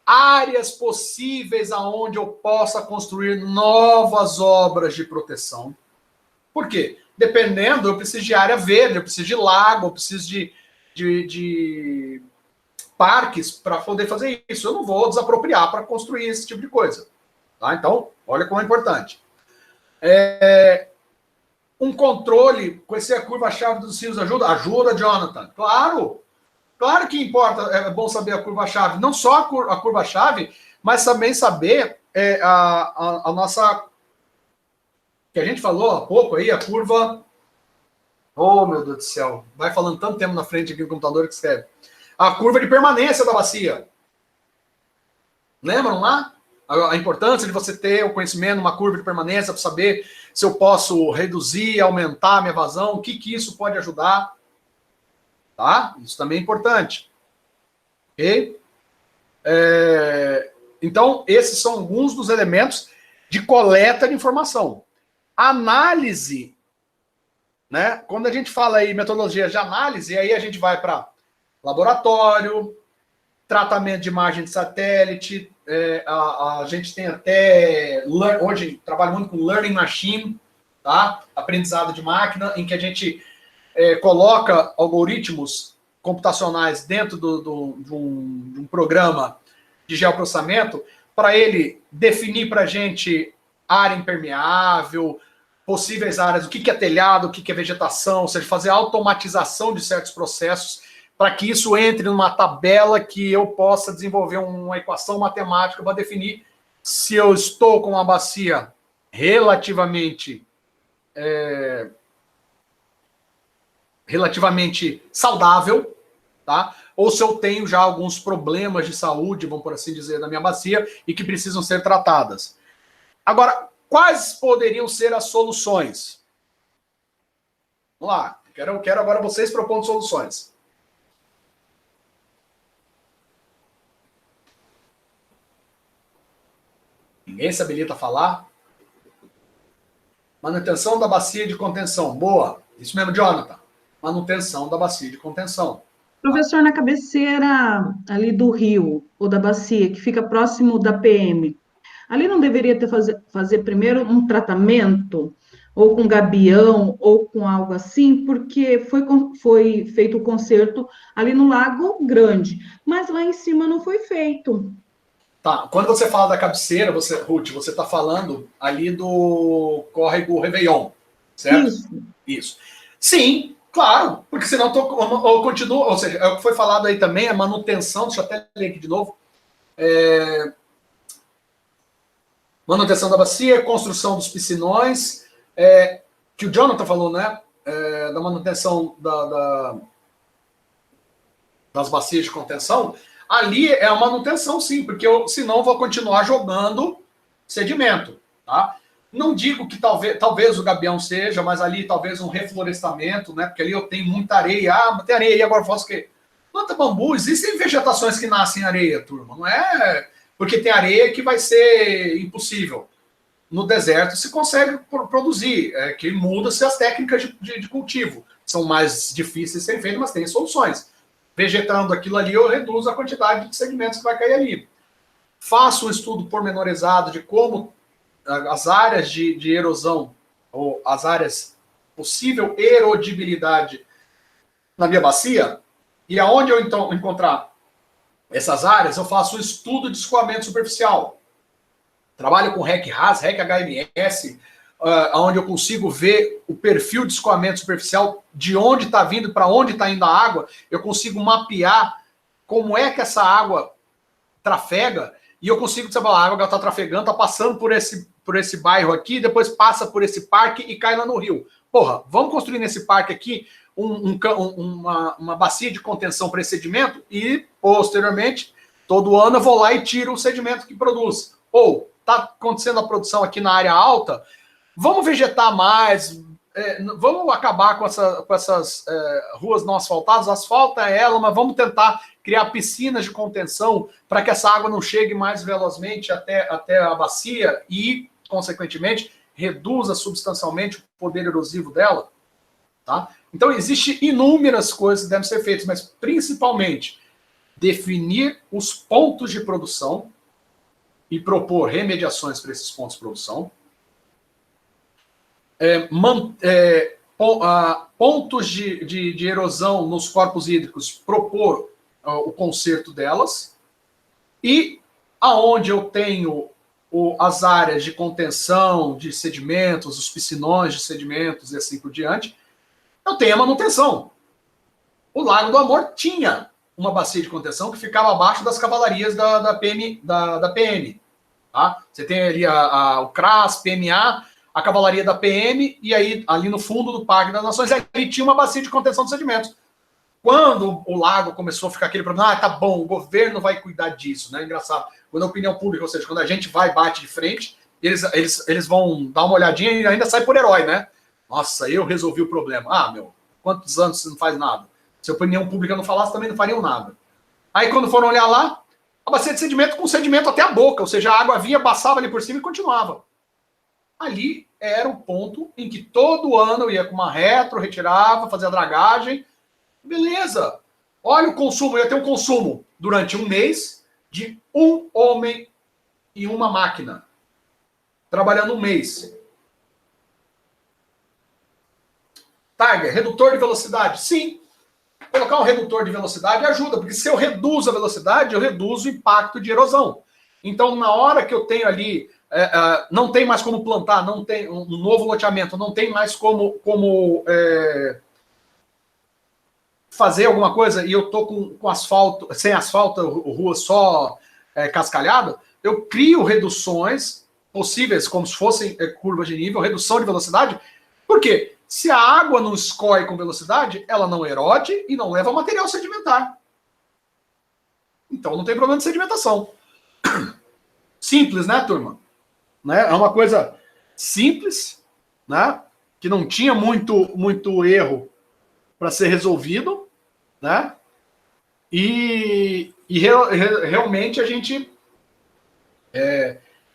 Áreas possíveis aonde eu possa construir novas obras de proteção. Por quê? Dependendo, eu preciso de área verde, eu preciso de lago, eu preciso de parques para poder fazer isso. Eu não vou desapropriar para construir esse tipo de coisa. Tá? Então, olha como é importante. Um controle, conhecer a curva-chave dos rios ajuda? Ajuda, Jonathan. Claro! Claro que importa, é bom saber a curva-chave. Não só a curva-chave, mas também saber a nossa... Que a gente falou há pouco aí, a curva... Oh, meu Deus do céu. Vai falando tanto tempo na frente aqui no computador que escreve. A curva de permanência da bacia. Lembram lá? A importância de você ter o conhecimento, uma curva de permanência, para saber se eu posso reduzir, aumentar a minha vazão, o que isso pode ajudar. Tá? Isso também é importante. Ok? Então, esses são alguns dos elementos de coleta de informação. Análise, né? Quando a gente fala aí metodologia de análise, aí a gente vai para laboratório, tratamento de imagem de satélite, a gente tem até, hoje trabalho muito com Learning Machine, tá? Aprendizado de máquina, em que a gente coloca algoritmos computacionais dentro de um programa de geoprocessamento para ele definir para a gente área impermeável, possíveis áreas, o que é telhado, o que é vegetação, ou seja, fazer automatização de certos processos para que isso entre numa tabela que eu possa desenvolver uma equação matemática para definir se eu estou com uma bacia relativamente saudável, tá? Ou se eu tenho já alguns problemas de saúde, vamos por assim dizer, na minha bacia e que precisam ser tratadas. Agora, quais poderiam ser as soluções? Vamos lá, quero agora vocês propondo soluções. Ninguém se habilita a falar? Manutenção da bacia de contenção. Boa. Isso mesmo, Jonathan. Manutenção da bacia de contenção. Professor, na cabeceira ali do rio, ou da bacia, que fica próximo da PM, ali não deveria fazer primeiro um tratamento, ou com gabião, ou com algo assim, porque foi feito o conserto ali no Lago Grande, mas lá em cima não foi feito. Tá, quando você fala da cabeceira, Ruth, você está falando ali do córrego Réveillon, certo? Isso. Sim, claro, porque senão eu continuo, ou seja, é o que foi falado aí também, a manutenção, deixa eu até ler aqui de novo, manutenção da bacia, construção dos piscinões, que o Jonathan falou, né, da manutenção das bacias de contenção. Ali é a manutenção, sim, porque senão eu vou continuar jogando sedimento, tá? Não digo que talvez o gabião seja, mas ali talvez um reflorestamento, né? Porque ali eu tenho muita areia. Ah, tem areia, e agora eu faço o quê? Planta bambu, existem vegetações que nascem em areia, turma. Não é porque tem areia que vai ser impossível. No deserto se consegue produzir, que muda-se as técnicas de cultivo. São mais difíceis de serem feitas, mas tem soluções. Vegetando aquilo ali, eu reduzo a quantidade de sedimentos que vai cair ali. Faço um estudo pormenorizado de como as áreas de erosão, ou as áreas possível erodibilidade na minha bacia, e aonde eu então encontrar essas áreas, eu faço um estudo de escoamento superficial. Trabalho com REC RAS, REC HMS, onde eu consigo ver o perfil de escoamento superficial, de onde está vindo, para onde está indo a água. Eu consigo mapear como é que essa água trafega, e eu consigo saber, a água está trafegando, está passando por esse bairro aqui, depois passa por esse parque e cai lá no rio. Porra, vamos construir nesse parque aqui uma bacia de contenção para esse sedimento e, posteriormente, todo ano eu vou lá e tiro o sedimento que produz. Ou está acontecendo a produção aqui na área alta, vamos vegetar mais, vamos acabar com essas ruas não asfaltadas, asfalta ela, mas vamos tentar criar piscinas de contenção para que essa água não chegue mais velozmente até a bacia e, consequentemente, reduza substancialmente o poder erosivo dela. Tá? Então, existem inúmeras coisas que devem ser feitas, mas principalmente definir os pontos de produção e propor remediações para esses pontos de produção. Pontos de erosão nos corpos hídricos, propor o conserto delas. E aonde eu tenho as áreas de contenção de sedimentos, os piscinões de sedimentos e assim por diante, eu tenho a manutenção. O Lago do Amor tinha uma bacia de contenção que ficava abaixo das cavalarias da PM. Tá? Você tem ali o CRAS, PMA, a cavalaria da PM, e aí ali no fundo do Parque das Nações, ali tinha uma bacia de contenção de sedimentos. Quando o lago começou a ficar aquele problema, tá bom, o governo vai cuidar disso, né? Engraçado. Quando a opinião pública, ou seja, quando a gente vai e bate de frente, eles vão dar uma olhadinha e ainda sai por herói, né? Nossa, eu resolvi o problema. Ah, meu, quantos anos você não faz nada? Se a opinião pública não falasse, também não fariam nada. Aí quando foram olhar lá, a bacia de sedimento com sedimento até a boca, ou seja, a água vinha, passava ali por cima e continuava. Ali era o ponto em que todo ano eu ia com uma retro, retirava, fazia a dragagem. Beleza. Olha o consumo, eu ia ter um consumo durante um mês de um homem e uma máquina. Trabalhando um mês. Tiger, redutor de velocidade? Sim. Colocar um redutor de velocidade ajuda, porque se eu reduzo a velocidade, eu reduzo o impacto de erosão. Então, na hora que eu tenho ali, não tem mais como plantar, não tem um novo loteamento, não tem mais como fazer alguma coisa, e eu tô com asfalto, sem asfalto, rua só cascalhada, eu crio reduções possíveis, como se fossem curvas de nível, redução de velocidade. Por quê? Se a água não escorre com velocidade, ela não erode e não leva material sedimentar. Então não tem problema de sedimentação. Simples, né, turma? Né? É uma coisa simples, né? Que não tinha muito erro para ser resolvido, né? E realmente a gente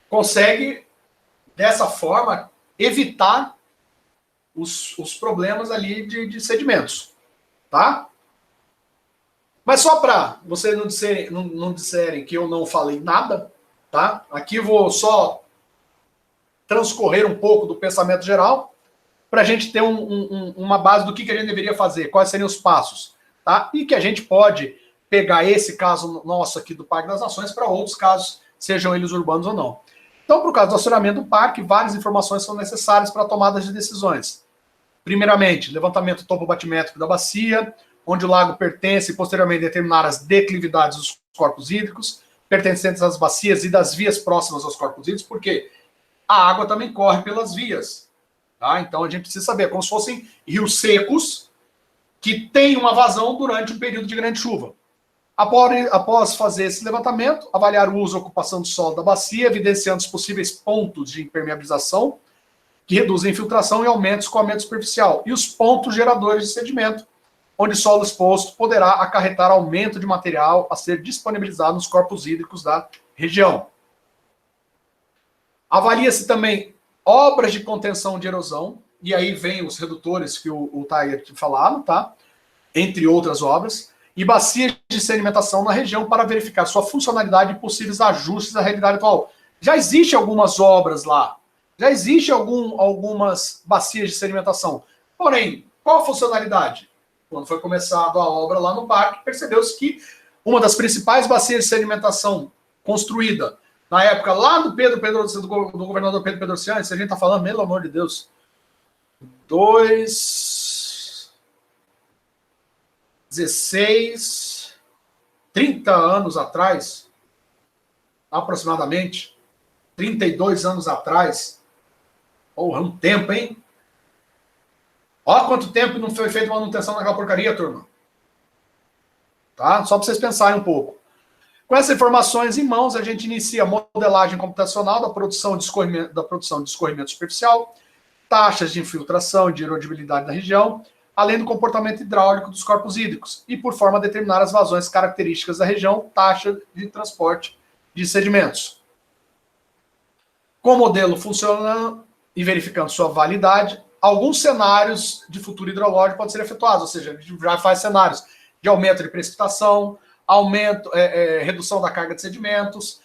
consegue, dessa forma, evitar os problemas ali de sedimentos, tá? Mas só para vocês não disserem que eu não falei nada, tá? Aqui eu vou só transcorrer um pouco do pensamento geral para a gente ter uma base do que a gente deveria fazer, quais seriam os passos, tá? E que a gente pode pegar esse caso nosso aqui do Parque das Nações para outros casos, sejam eles urbanos ou não. Então, para o caso do acionamento do parque, várias informações são necessárias para a tomada de decisões. Primeiramente, levantamento topo-batimétrico da bacia, onde o lago pertence e posteriormente determinar as declividades dos corpos hídricos, pertencentes às bacias e das vias próximas aos corpos hídricos, porque a água também corre pelas vias. Tá? Então, a gente precisa saber, como se fossem rios secos que têm uma vazão durante um período de grande chuva. Após fazer esse levantamento, avaliar o uso e ocupação do solo da bacia, evidenciando os possíveis pontos de impermeabilização, que reduzem a infiltração e aumentam o escoamento superficial, e os pontos geradores de sedimento, onde solo exposto poderá acarretar aumento de material a ser disponibilizado nos corpos hídricos da região. Avalia-se também obras de contenção de erosão, e aí vem os redutores que o Tair falaram, tá? Entre outras obras, e bacias de sedimentação na região para verificar sua funcionalidade e possíveis ajustes à realidade atual. Já existem algumas obras lá, já existem algumas bacias de sedimentação. Porém, qual a funcionalidade? Quando foi começada a obra lá no parque, percebeu-se que uma das principais bacias de sedimentação construída na época lá do do governador Pedro Pedrociani, se a gente está falando, pelo amor de Deus, 16, 30 anos atrás, aproximadamente, 32 anos atrás, porra, um tempo, hein? Olha quanto tempo não foi feita manutenção naquela porcaria, turma. Tá? Só para vocês pensarem um pouco. Com essas informações em mãos, a gente inicia a modelagem computacional da produção de escorrimento superficial, taxas de infiltração e de erodibilidade da região, além do comportamento hidráulico dos corpos hídricos, e por forma a determinar as vazões características da região, taxa de transporte de sedimentos. Com o modelo funcionando e verificando sua validade, alguns cenários de futuro hidrológico podem ser efetuados, ou seja, a gente já faz cenários de aumento de precipitação, redução da carga de sedimentos,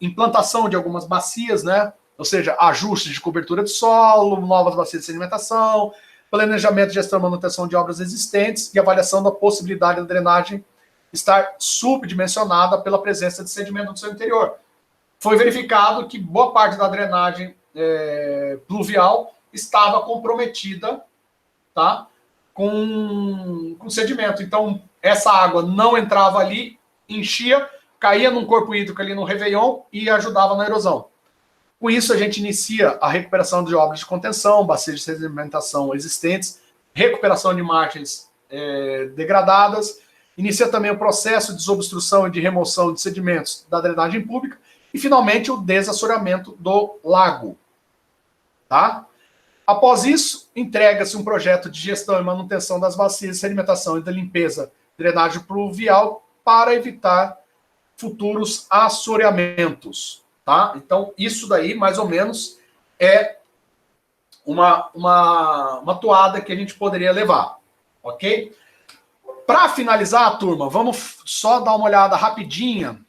implantação de algumas bacias, né? Ou seja, ajustes de cobertura de solo, novas bacias de sedimentação, planejamento, gestão e manutenção de obras existentes e avaliação da possibilidade da drenagem estar subdimensionada pela presença de sedimento no seu interior. Foi verificado que boa parte da drenagem pluvial estava comprometida, tá, com sedimento. Então, essa água não entrava ali, enchia, caía num corpo hídrico ali no Réveillon e ajudava na erosão. Com isso, a gente inicia a recuperação de obras de contenção, bacias de sedimentação existentes, recuperação de margens degradadas, inicia também o processo de desobstrução e de remoção de sedimentos da drenagem pública e, finalmente, o desassoreamento do lago. Tá? Após isso, entrega-se um projeto de gestão e manutenção das bacias de sedimentação e da limpeza de drenagem pluvial para evitar futuros assoreamentos. Tá? Então, isso daí, mais ou menos, é uma toada que a gente poderia levar. Ok? Para finalizar, turma, vamos só dar uma olhada rapidinha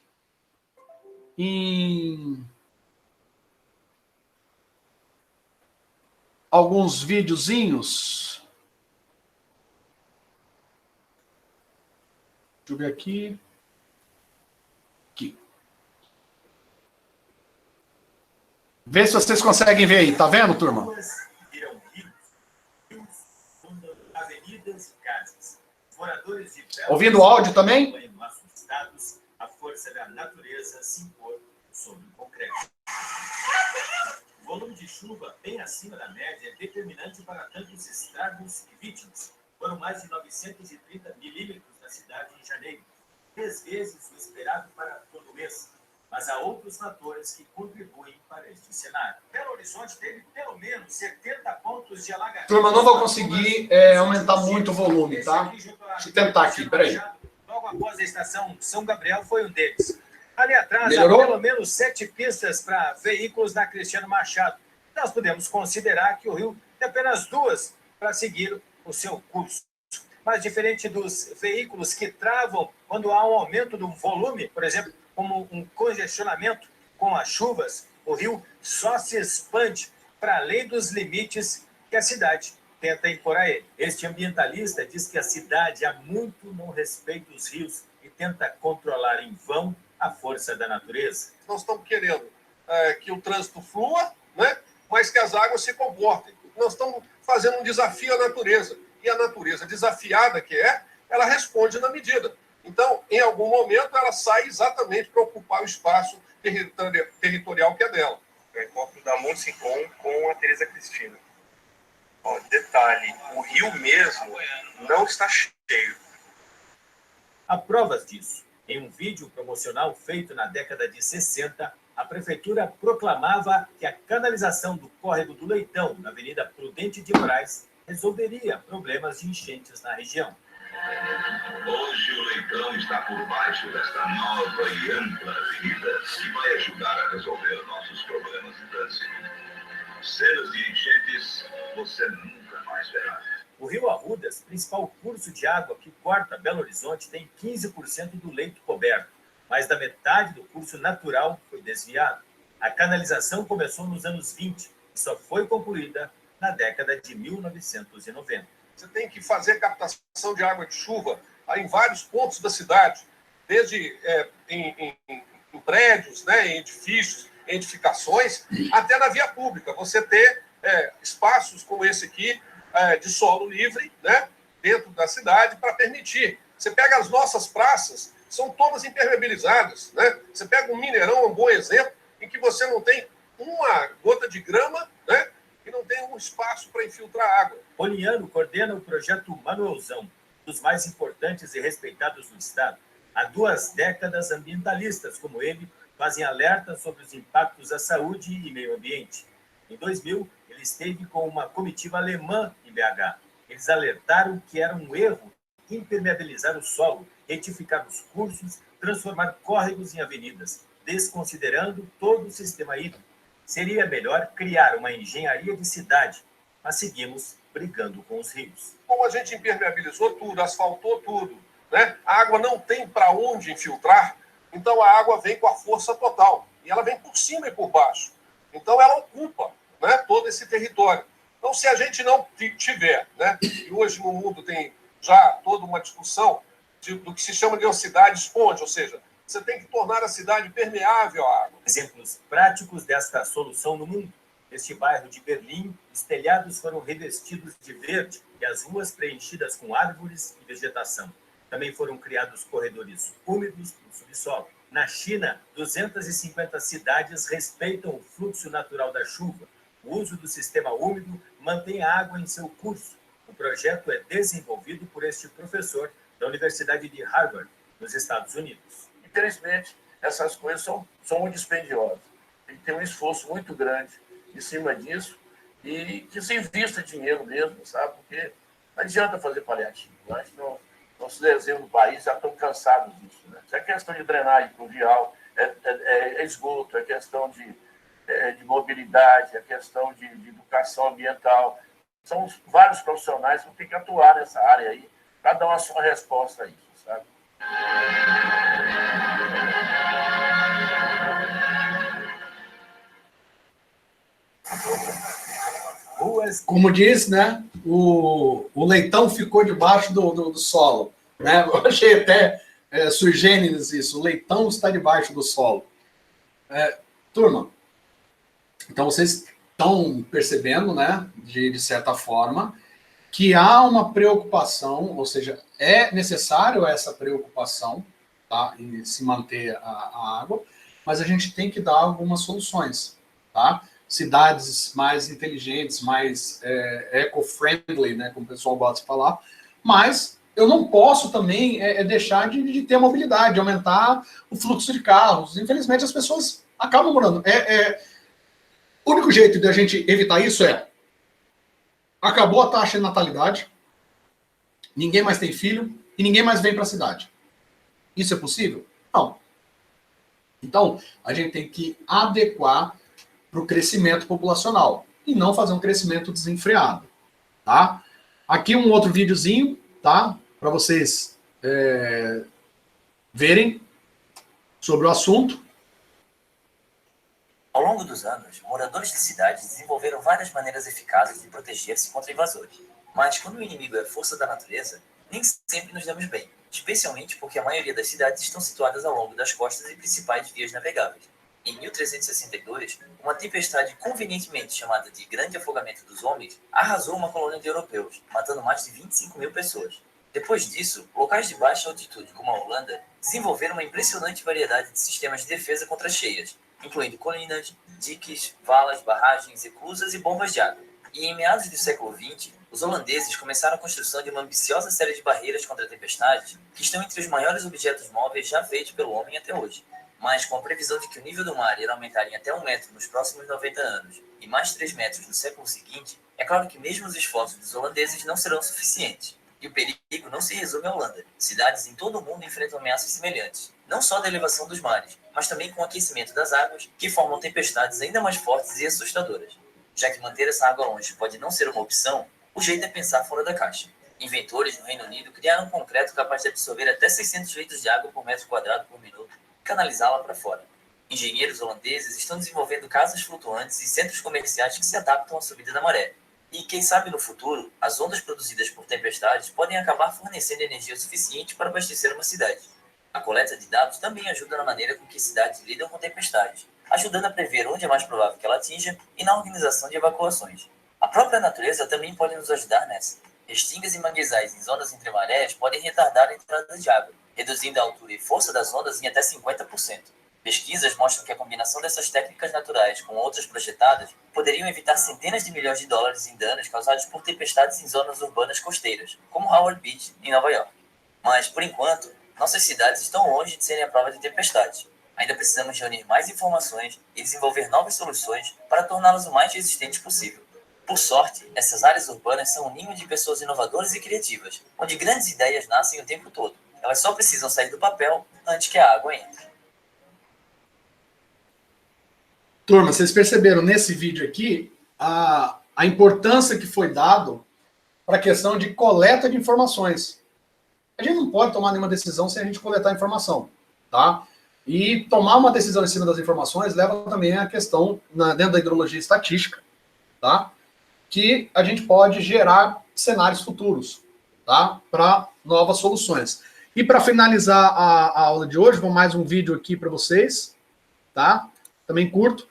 em alguns videozinhos. Deixa eu ver aqui. Aqui. Vê se vocês conseguem ver aí. Tá vendo, turma? Ouvindo o áudio também? A força da natureza se impor sobre o concreto. O volume de chuva bem acima da média é determinante para tantos estragos e vítimas. Foram mais de 930 milímetros na cidade em janeiro, 3 vezes o esperado para todo mês. Mas há outros fatores que contribuem para este cenário. Belo Horizonte teve pelo menos 70 pontos de alagamento. Turma, não vou conseguir aumentar muito o volume, tá? Deixa eu tentar aqui, peraí. Logo após a estação São Gabriel foi um deles. Ali atrás, Melhorou? há pelo menos 7 pistas para veículos na Cristiano Machado. Nós podemos considerar que o rio tem apenas 2 para seguir o seu curso. Mas diferente dos veículos que travam quando há um aumento do volume, por exemplo, como um congestionamento com as chuvas, o rio só se expande para além dos limites que a cidade tenta impor a ele. Este ambientalista diz que a cidade há muito não respeita os rios e tenta controlar em vão a força da natureza. Nós estamos querendo que o trânsito flua, né? Mas que as águas se comportem. Nós estamos fazendo um desafio à natureza. E a natureza, desafiada que ela responde na medida. Então, em algum momento, ela sai exatamente para ocupar o espaço territorial que é dela. É o encontro da Monsicom com a Tereza Cristina. Ó, detalhe, o rio mesmo não está cheio. Há provas disso. Em um vídeo promocional feito na década de 60, a prefeitura proclamava que a canalização do córrego do Leitão, na Avenida Prudente de Moraes, resolveria problemas de enchentes na região. Hoje o Leitão está por baixo desta nova e ampla avenida que vai ajudar a resolver nossos problemas de trânsito. Cenas de enchentes você nunca mais verá. O Rio Arrudas, principal curso de água que corta Belo Horizonte, tem 15% do leito coberto. Mais da metade do curso natural foi desviado. A canalização começou nos anos 20 e só foi concluída na década de 1990. Você tem que fazer captação de água de chuva em vários pontos da cidade, desde em prédios, né, em edifícios, em edificações, até na via pública. Você ter espaços como esse aqui, de solo livre, né, dentro da cidade, para permitir. Você pega as nossas praças, são todas impermeabilizadas, né? Você pega um Mineirão, um bom exemplo, em que você não tem uma gota de grama, né, e não tem um espaço para infiltrar água. Poliano coordena o projeto Manuelzão, dos mais importantes e respeitados do Estado. Há 2 décadas, ambientalistas como ele fazem alertas sobre os impactos à saúde e meio ambiente. Em 2000, ele esteve com uma comitiva alemã em BH. Eles alertaram que era um erro impermeabilizar o solo, retificar os cursos, transformar córregos em avenidas, desconsiderando todo o sistema hídrico. Seria melhor criar uma engenharia de cidade, mas seguimos brigando com os rios. Como a gente impermeabilizou tudo, asfaltou tudo, né? A água não tem para onde infiltrar, então a água vem com a força total. E ela vem por cima e por baixo. Então ela ocupa, né, todo esse território. Então, se a gente não tiver, né, e hoje no mundo tem já toda uma discussão do que se chama de uma cidade esponja, ou seja, você tem que tornar a cidade permeável à água. Exemplos práticos desta solução no mundo. Neste bairro de Berlim, os telhados foram revestidos de verde e as ruas preenchidas com árvores e vegetação. Também foram criados corredores úmidos no subsolo. Na China, 250 cidades respeitam o fluxo natural da chuva. O uso do sistema úmido mantém a água em seu curso. O projeto é desenvolvido por este professor da Universidade de Harvard, nos Estados Unidos. Infelizmente, essas coisas são muito dispendiosas. Tem que ter um esforço muito grande em cima disso e que se invista dinheiro mesmo, sabe? Porque não adianta fazer paliativo. Eu acho que nossos desenhos do país já estão cansados disso. Né? Isso é questão de drenagem pluvial, é esgoto, é questão de mobilidade, é questão de educação ambiental. São vários profissionais que têm que atuar nessa área aí para dar uma só resposta a isso, sabe? Como diz, né? O leitão ficou debaixo do solo. Né? Eu achei até sui generis isso. O leitão está debaixo do solo. Turma, então vocês estão percebendo, né? De certa forma, que há uma preocupação, ou seja, é necessário essa preocupação, tá? Em se manter a água, mas a gente tem que dar algumas soluções, tá? Cidades mais inteligentes, mais eco-friendly, né, como o pessoal gosta de falar, mas eu não posso também deixar de ter mobilidade, de aumentar o fluxo de carros. Infelizmente, as pessoas acabam morando. O único jeito de a gente evitar isso acabou a taxa de natalidade, ninguém mais tem filho e ninguém mais vem para a cidade. Isso é possível? Não. Então, a gente tem que adequar para o crescimento populacional e não fazer um crescimento desenfreado, tá? Aqui um outro videozinho, tá? Para vocês verem sobre o assunto. Ao longo dos anos, moradores de cidades desenvolveram várias maneiras eficazes de proteger-se contra invasores. Mas quando o inimigo é a força da natureza, nem sempre nos damos bem, especialmente porque a maioria das cidades estão situadas ao longo das costas e principais vias navegáveis. Em 1362, uma tempestade convenientemente chamada de Grande Afogamento dos Homens arrasou uma colônia de europeus, matando mais de 25 mil pessoas. Depois disso, locais de baixa altitude como a Holanda desenvolveram uma impressionante variedade de sistemas de defesa contra cheias, incluindo colinas, diques, valas, barragens, eclusas e bombas de água. E em meados do século XX, os holandeses começaram a construção de uma ambiciosa série de barreiras contra tempestades que estão entre os maiores objetos móveis já feitos pelo homem até hoje. Mas com a previsão de que o nível do mar irá aumentar em até 1 metro nos próximos 90 anos e mais 3 metros no século seguinte, é claro que mesmo os esforços dos holandeses não serão suficientes. E o perigo não se resume à Holanda. Cidades em todo o mundo enfrentam ameaças semelhantes, não só da elevação dos mares, mas também com o aquecimento das águas, que formam tempestades ainda mais fortes e assustadoras. Já que manter essa água longe pode não ser uma opção, o jeito é pensar fora da caixa. Inventores no Reino Unido criaram um concreto capaz de absorver até 600 litros de água por metro quadrado por minuto e canalizá-la para fora. Engenheiros holandeses estão desenvolvendo casas flutuantes e centros comerciais que se adaptam à subida da maré. E, quem sabe no futuro, as ondas produzidas por tempestades podem acabar fornecendo energia suficiente para abastecer uma cidade. A coleta de dados também ajuda na maneira com que cidades lidam com tempestades, ajudando a prever onde é mais provável que ela atinja e na organização de evacuações. A própria natureza também pode nos ajudar nessa. Restingas e manguezais em zonas entre marés podem retardar a entrada de água, reduzindo a altura e força das ondas em até 50%. Pesquisas mostram que a combinação dessas técnicas naturais com outras projetadas poderiam evitar centenas de milhões de dólares em danos causados por tempestades em zonas urbanas costeiras, como Howard Beach, em Nova York. Mas, por enquanto, nossas cidades estão longe de serem a prova de tempestades. Ainda precisamos reunir mais informações e desenvolver novas soluções para torná-las o mais resistentes possível. Por sorte, essas áreas urbanas são um ninho de pessoas inovadoras e criativas, onde grandes ideias nascem o tempo todo. Elas só precisam sair do papel antes que a água entre. Turma, vocês perceberam nesse vídeo aqui a importância que foi dado para a questão de coleta de informações. A gente não pode tomar nenhuma decisão sem a gente coletar informação, tá? E tomar uma decisão em cima das informações leva também a questão, dentro da hidrologia estatística, tá? Que a gente pode gerar cenários futuros, tá? Para novas soluções. E para finalizar a aula de hoje, vou mais um vídeo aqui para vocês, tá? Também curto.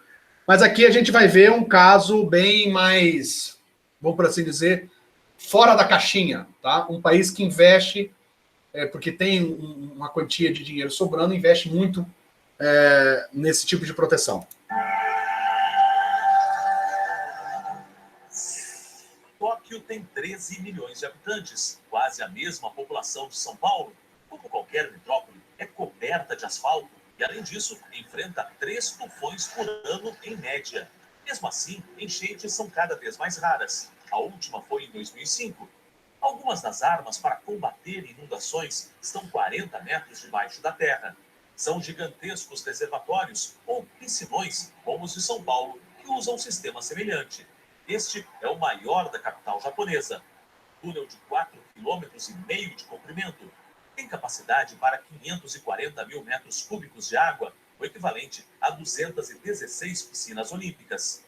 Mas aqui a gente vai ver um caso bem mais, vamos por assim dizer, fora da caixinha, tá? Um país que investe, porque tem uma quantia de dinheiro sobrando, investe muito nesse tipo de proteção. Tóquio tem 13 milhões de habitantes, quase a mesma população de São Paulo. Como qualquer metrópole, é coberta de asfalto. E, além disso, enfrenta 3 tufões por ano em média. Mesmo assim, enchentes são cada vez mais raras. A última foi em 2005. Algumas das armas para combater inundações estão 40 metros debaixo da terra. São gigantescos reservatórios ou piscinões, como os de São Paulo, que usam um sistema semelhante. Este é o maior da capital japonesa. Túnel de 4,5 km de comprimento. Tem capacidade para 540 mil metros cúbicos de água, o equivalente a 216 piscinas olímpicas.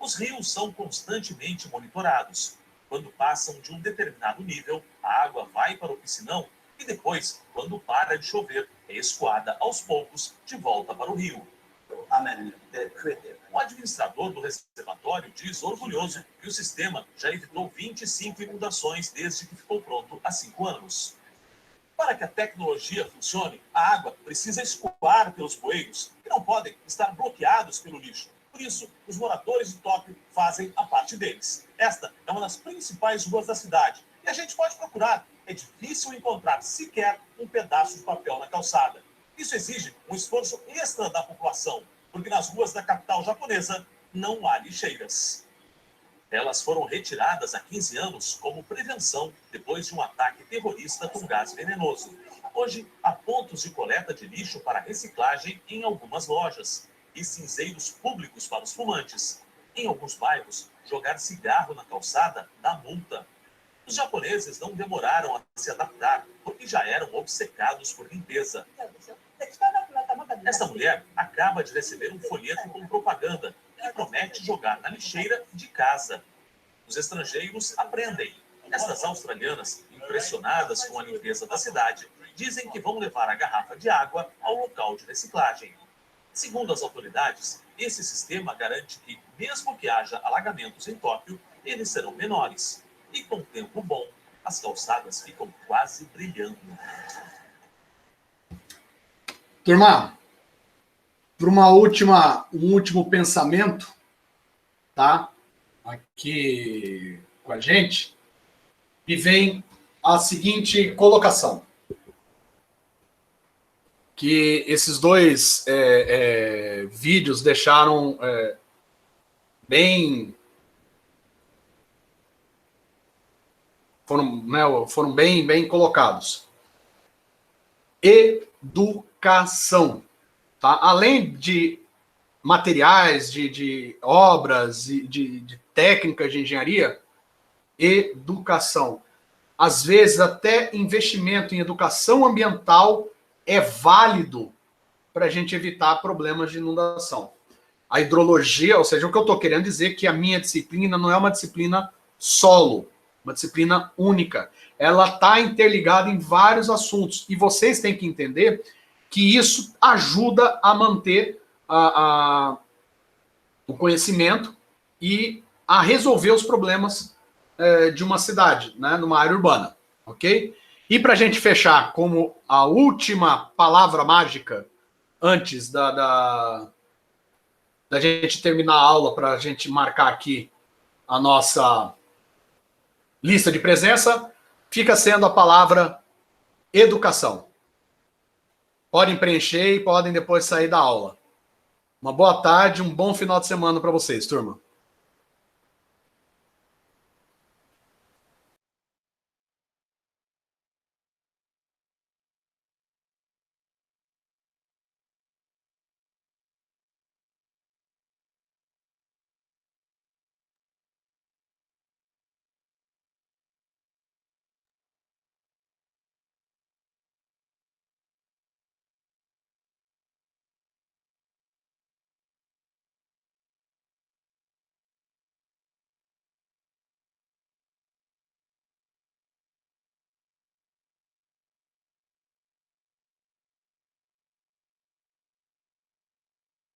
Os rios são constantemente monitorados. Quando passam de um determinado nível, a água vai para o piscinão e depois, quando para de chover, é escoada aos poucos de volta para o rio. O administrador do reservatório diz orgulhoso que o sistema já evitou 25 inundações desde que ficou pronto há 5 anos. Para que a tecnologia funcione, a água precisa escoar pelos bueiros, que não podem estar bloqueados pelo lixo. Por isso, os moradores de Tóquio fazem a parte deles. Esta é uma das principais ruas da cidade. E a gente pode procurar. É difícil encontrar sequer um pedaço de papel na calçada. Isso exige um esforço extra da população, porque nas ruas da capital japonesa não há lixeiras. Elas foram retiradas há 15 anos como prevenção depois de um ataque terrorista com gás venenoso. Hoje, há pontos de coleta de lixo para reciclagem em algumas lojas e cinzeiros públicos para os fumantes. Em alguns bairros, jogar cigarro na calçada dá multa. Os japoneses não demoraram a se adaptar, porque já eram obcecados por limpeza. Esta mulher acaba de receber um folheto com propaganda que promete jogar na lixeira de casa. Os estrangeiros aprendem. Estas australianas, impressionadas com a limpeza da cidade, dizem que vão levar a garrafa de água ao local de reciclagem. Segundo as autoridades, esse sistema garante que, mesmo que haja alagamentos em Tóquio, eles serão menores. E com tempo bom, as calçadas ficam quase brilhando. Turma, para um último pensamento, tá? Aqui com a gente, e vem a seguinte colocação. que esses dois vídeos deixaram foram bem colocados. Educação. Tá? Além de materiais, de obras, de técnicas de engenharia, educação. Às vezes, até investimento em educação ambiental é válido para a gente evitar problemas de inundação. A hidrologia, ou seja, o que eu estou querendo dizer é que a minha disciplina não é uma disciplina solo, uma disciplina única. Ela está interligada em vários assuntos. E vocês têm que entender que isso ajuda a manter o conhecimento e a resolver os problemas de uma cidade, né, numa área urbana, ok? E para a gente fechar como a última palavra mágica, antes da gente terminar a aula, para a gente marcar aqui a nossa lista de presença, fica sendo a palavra educação. Podem preencher e podem depois sair da aula. Uma boa tarde, um bom final de semana para vocês, turma.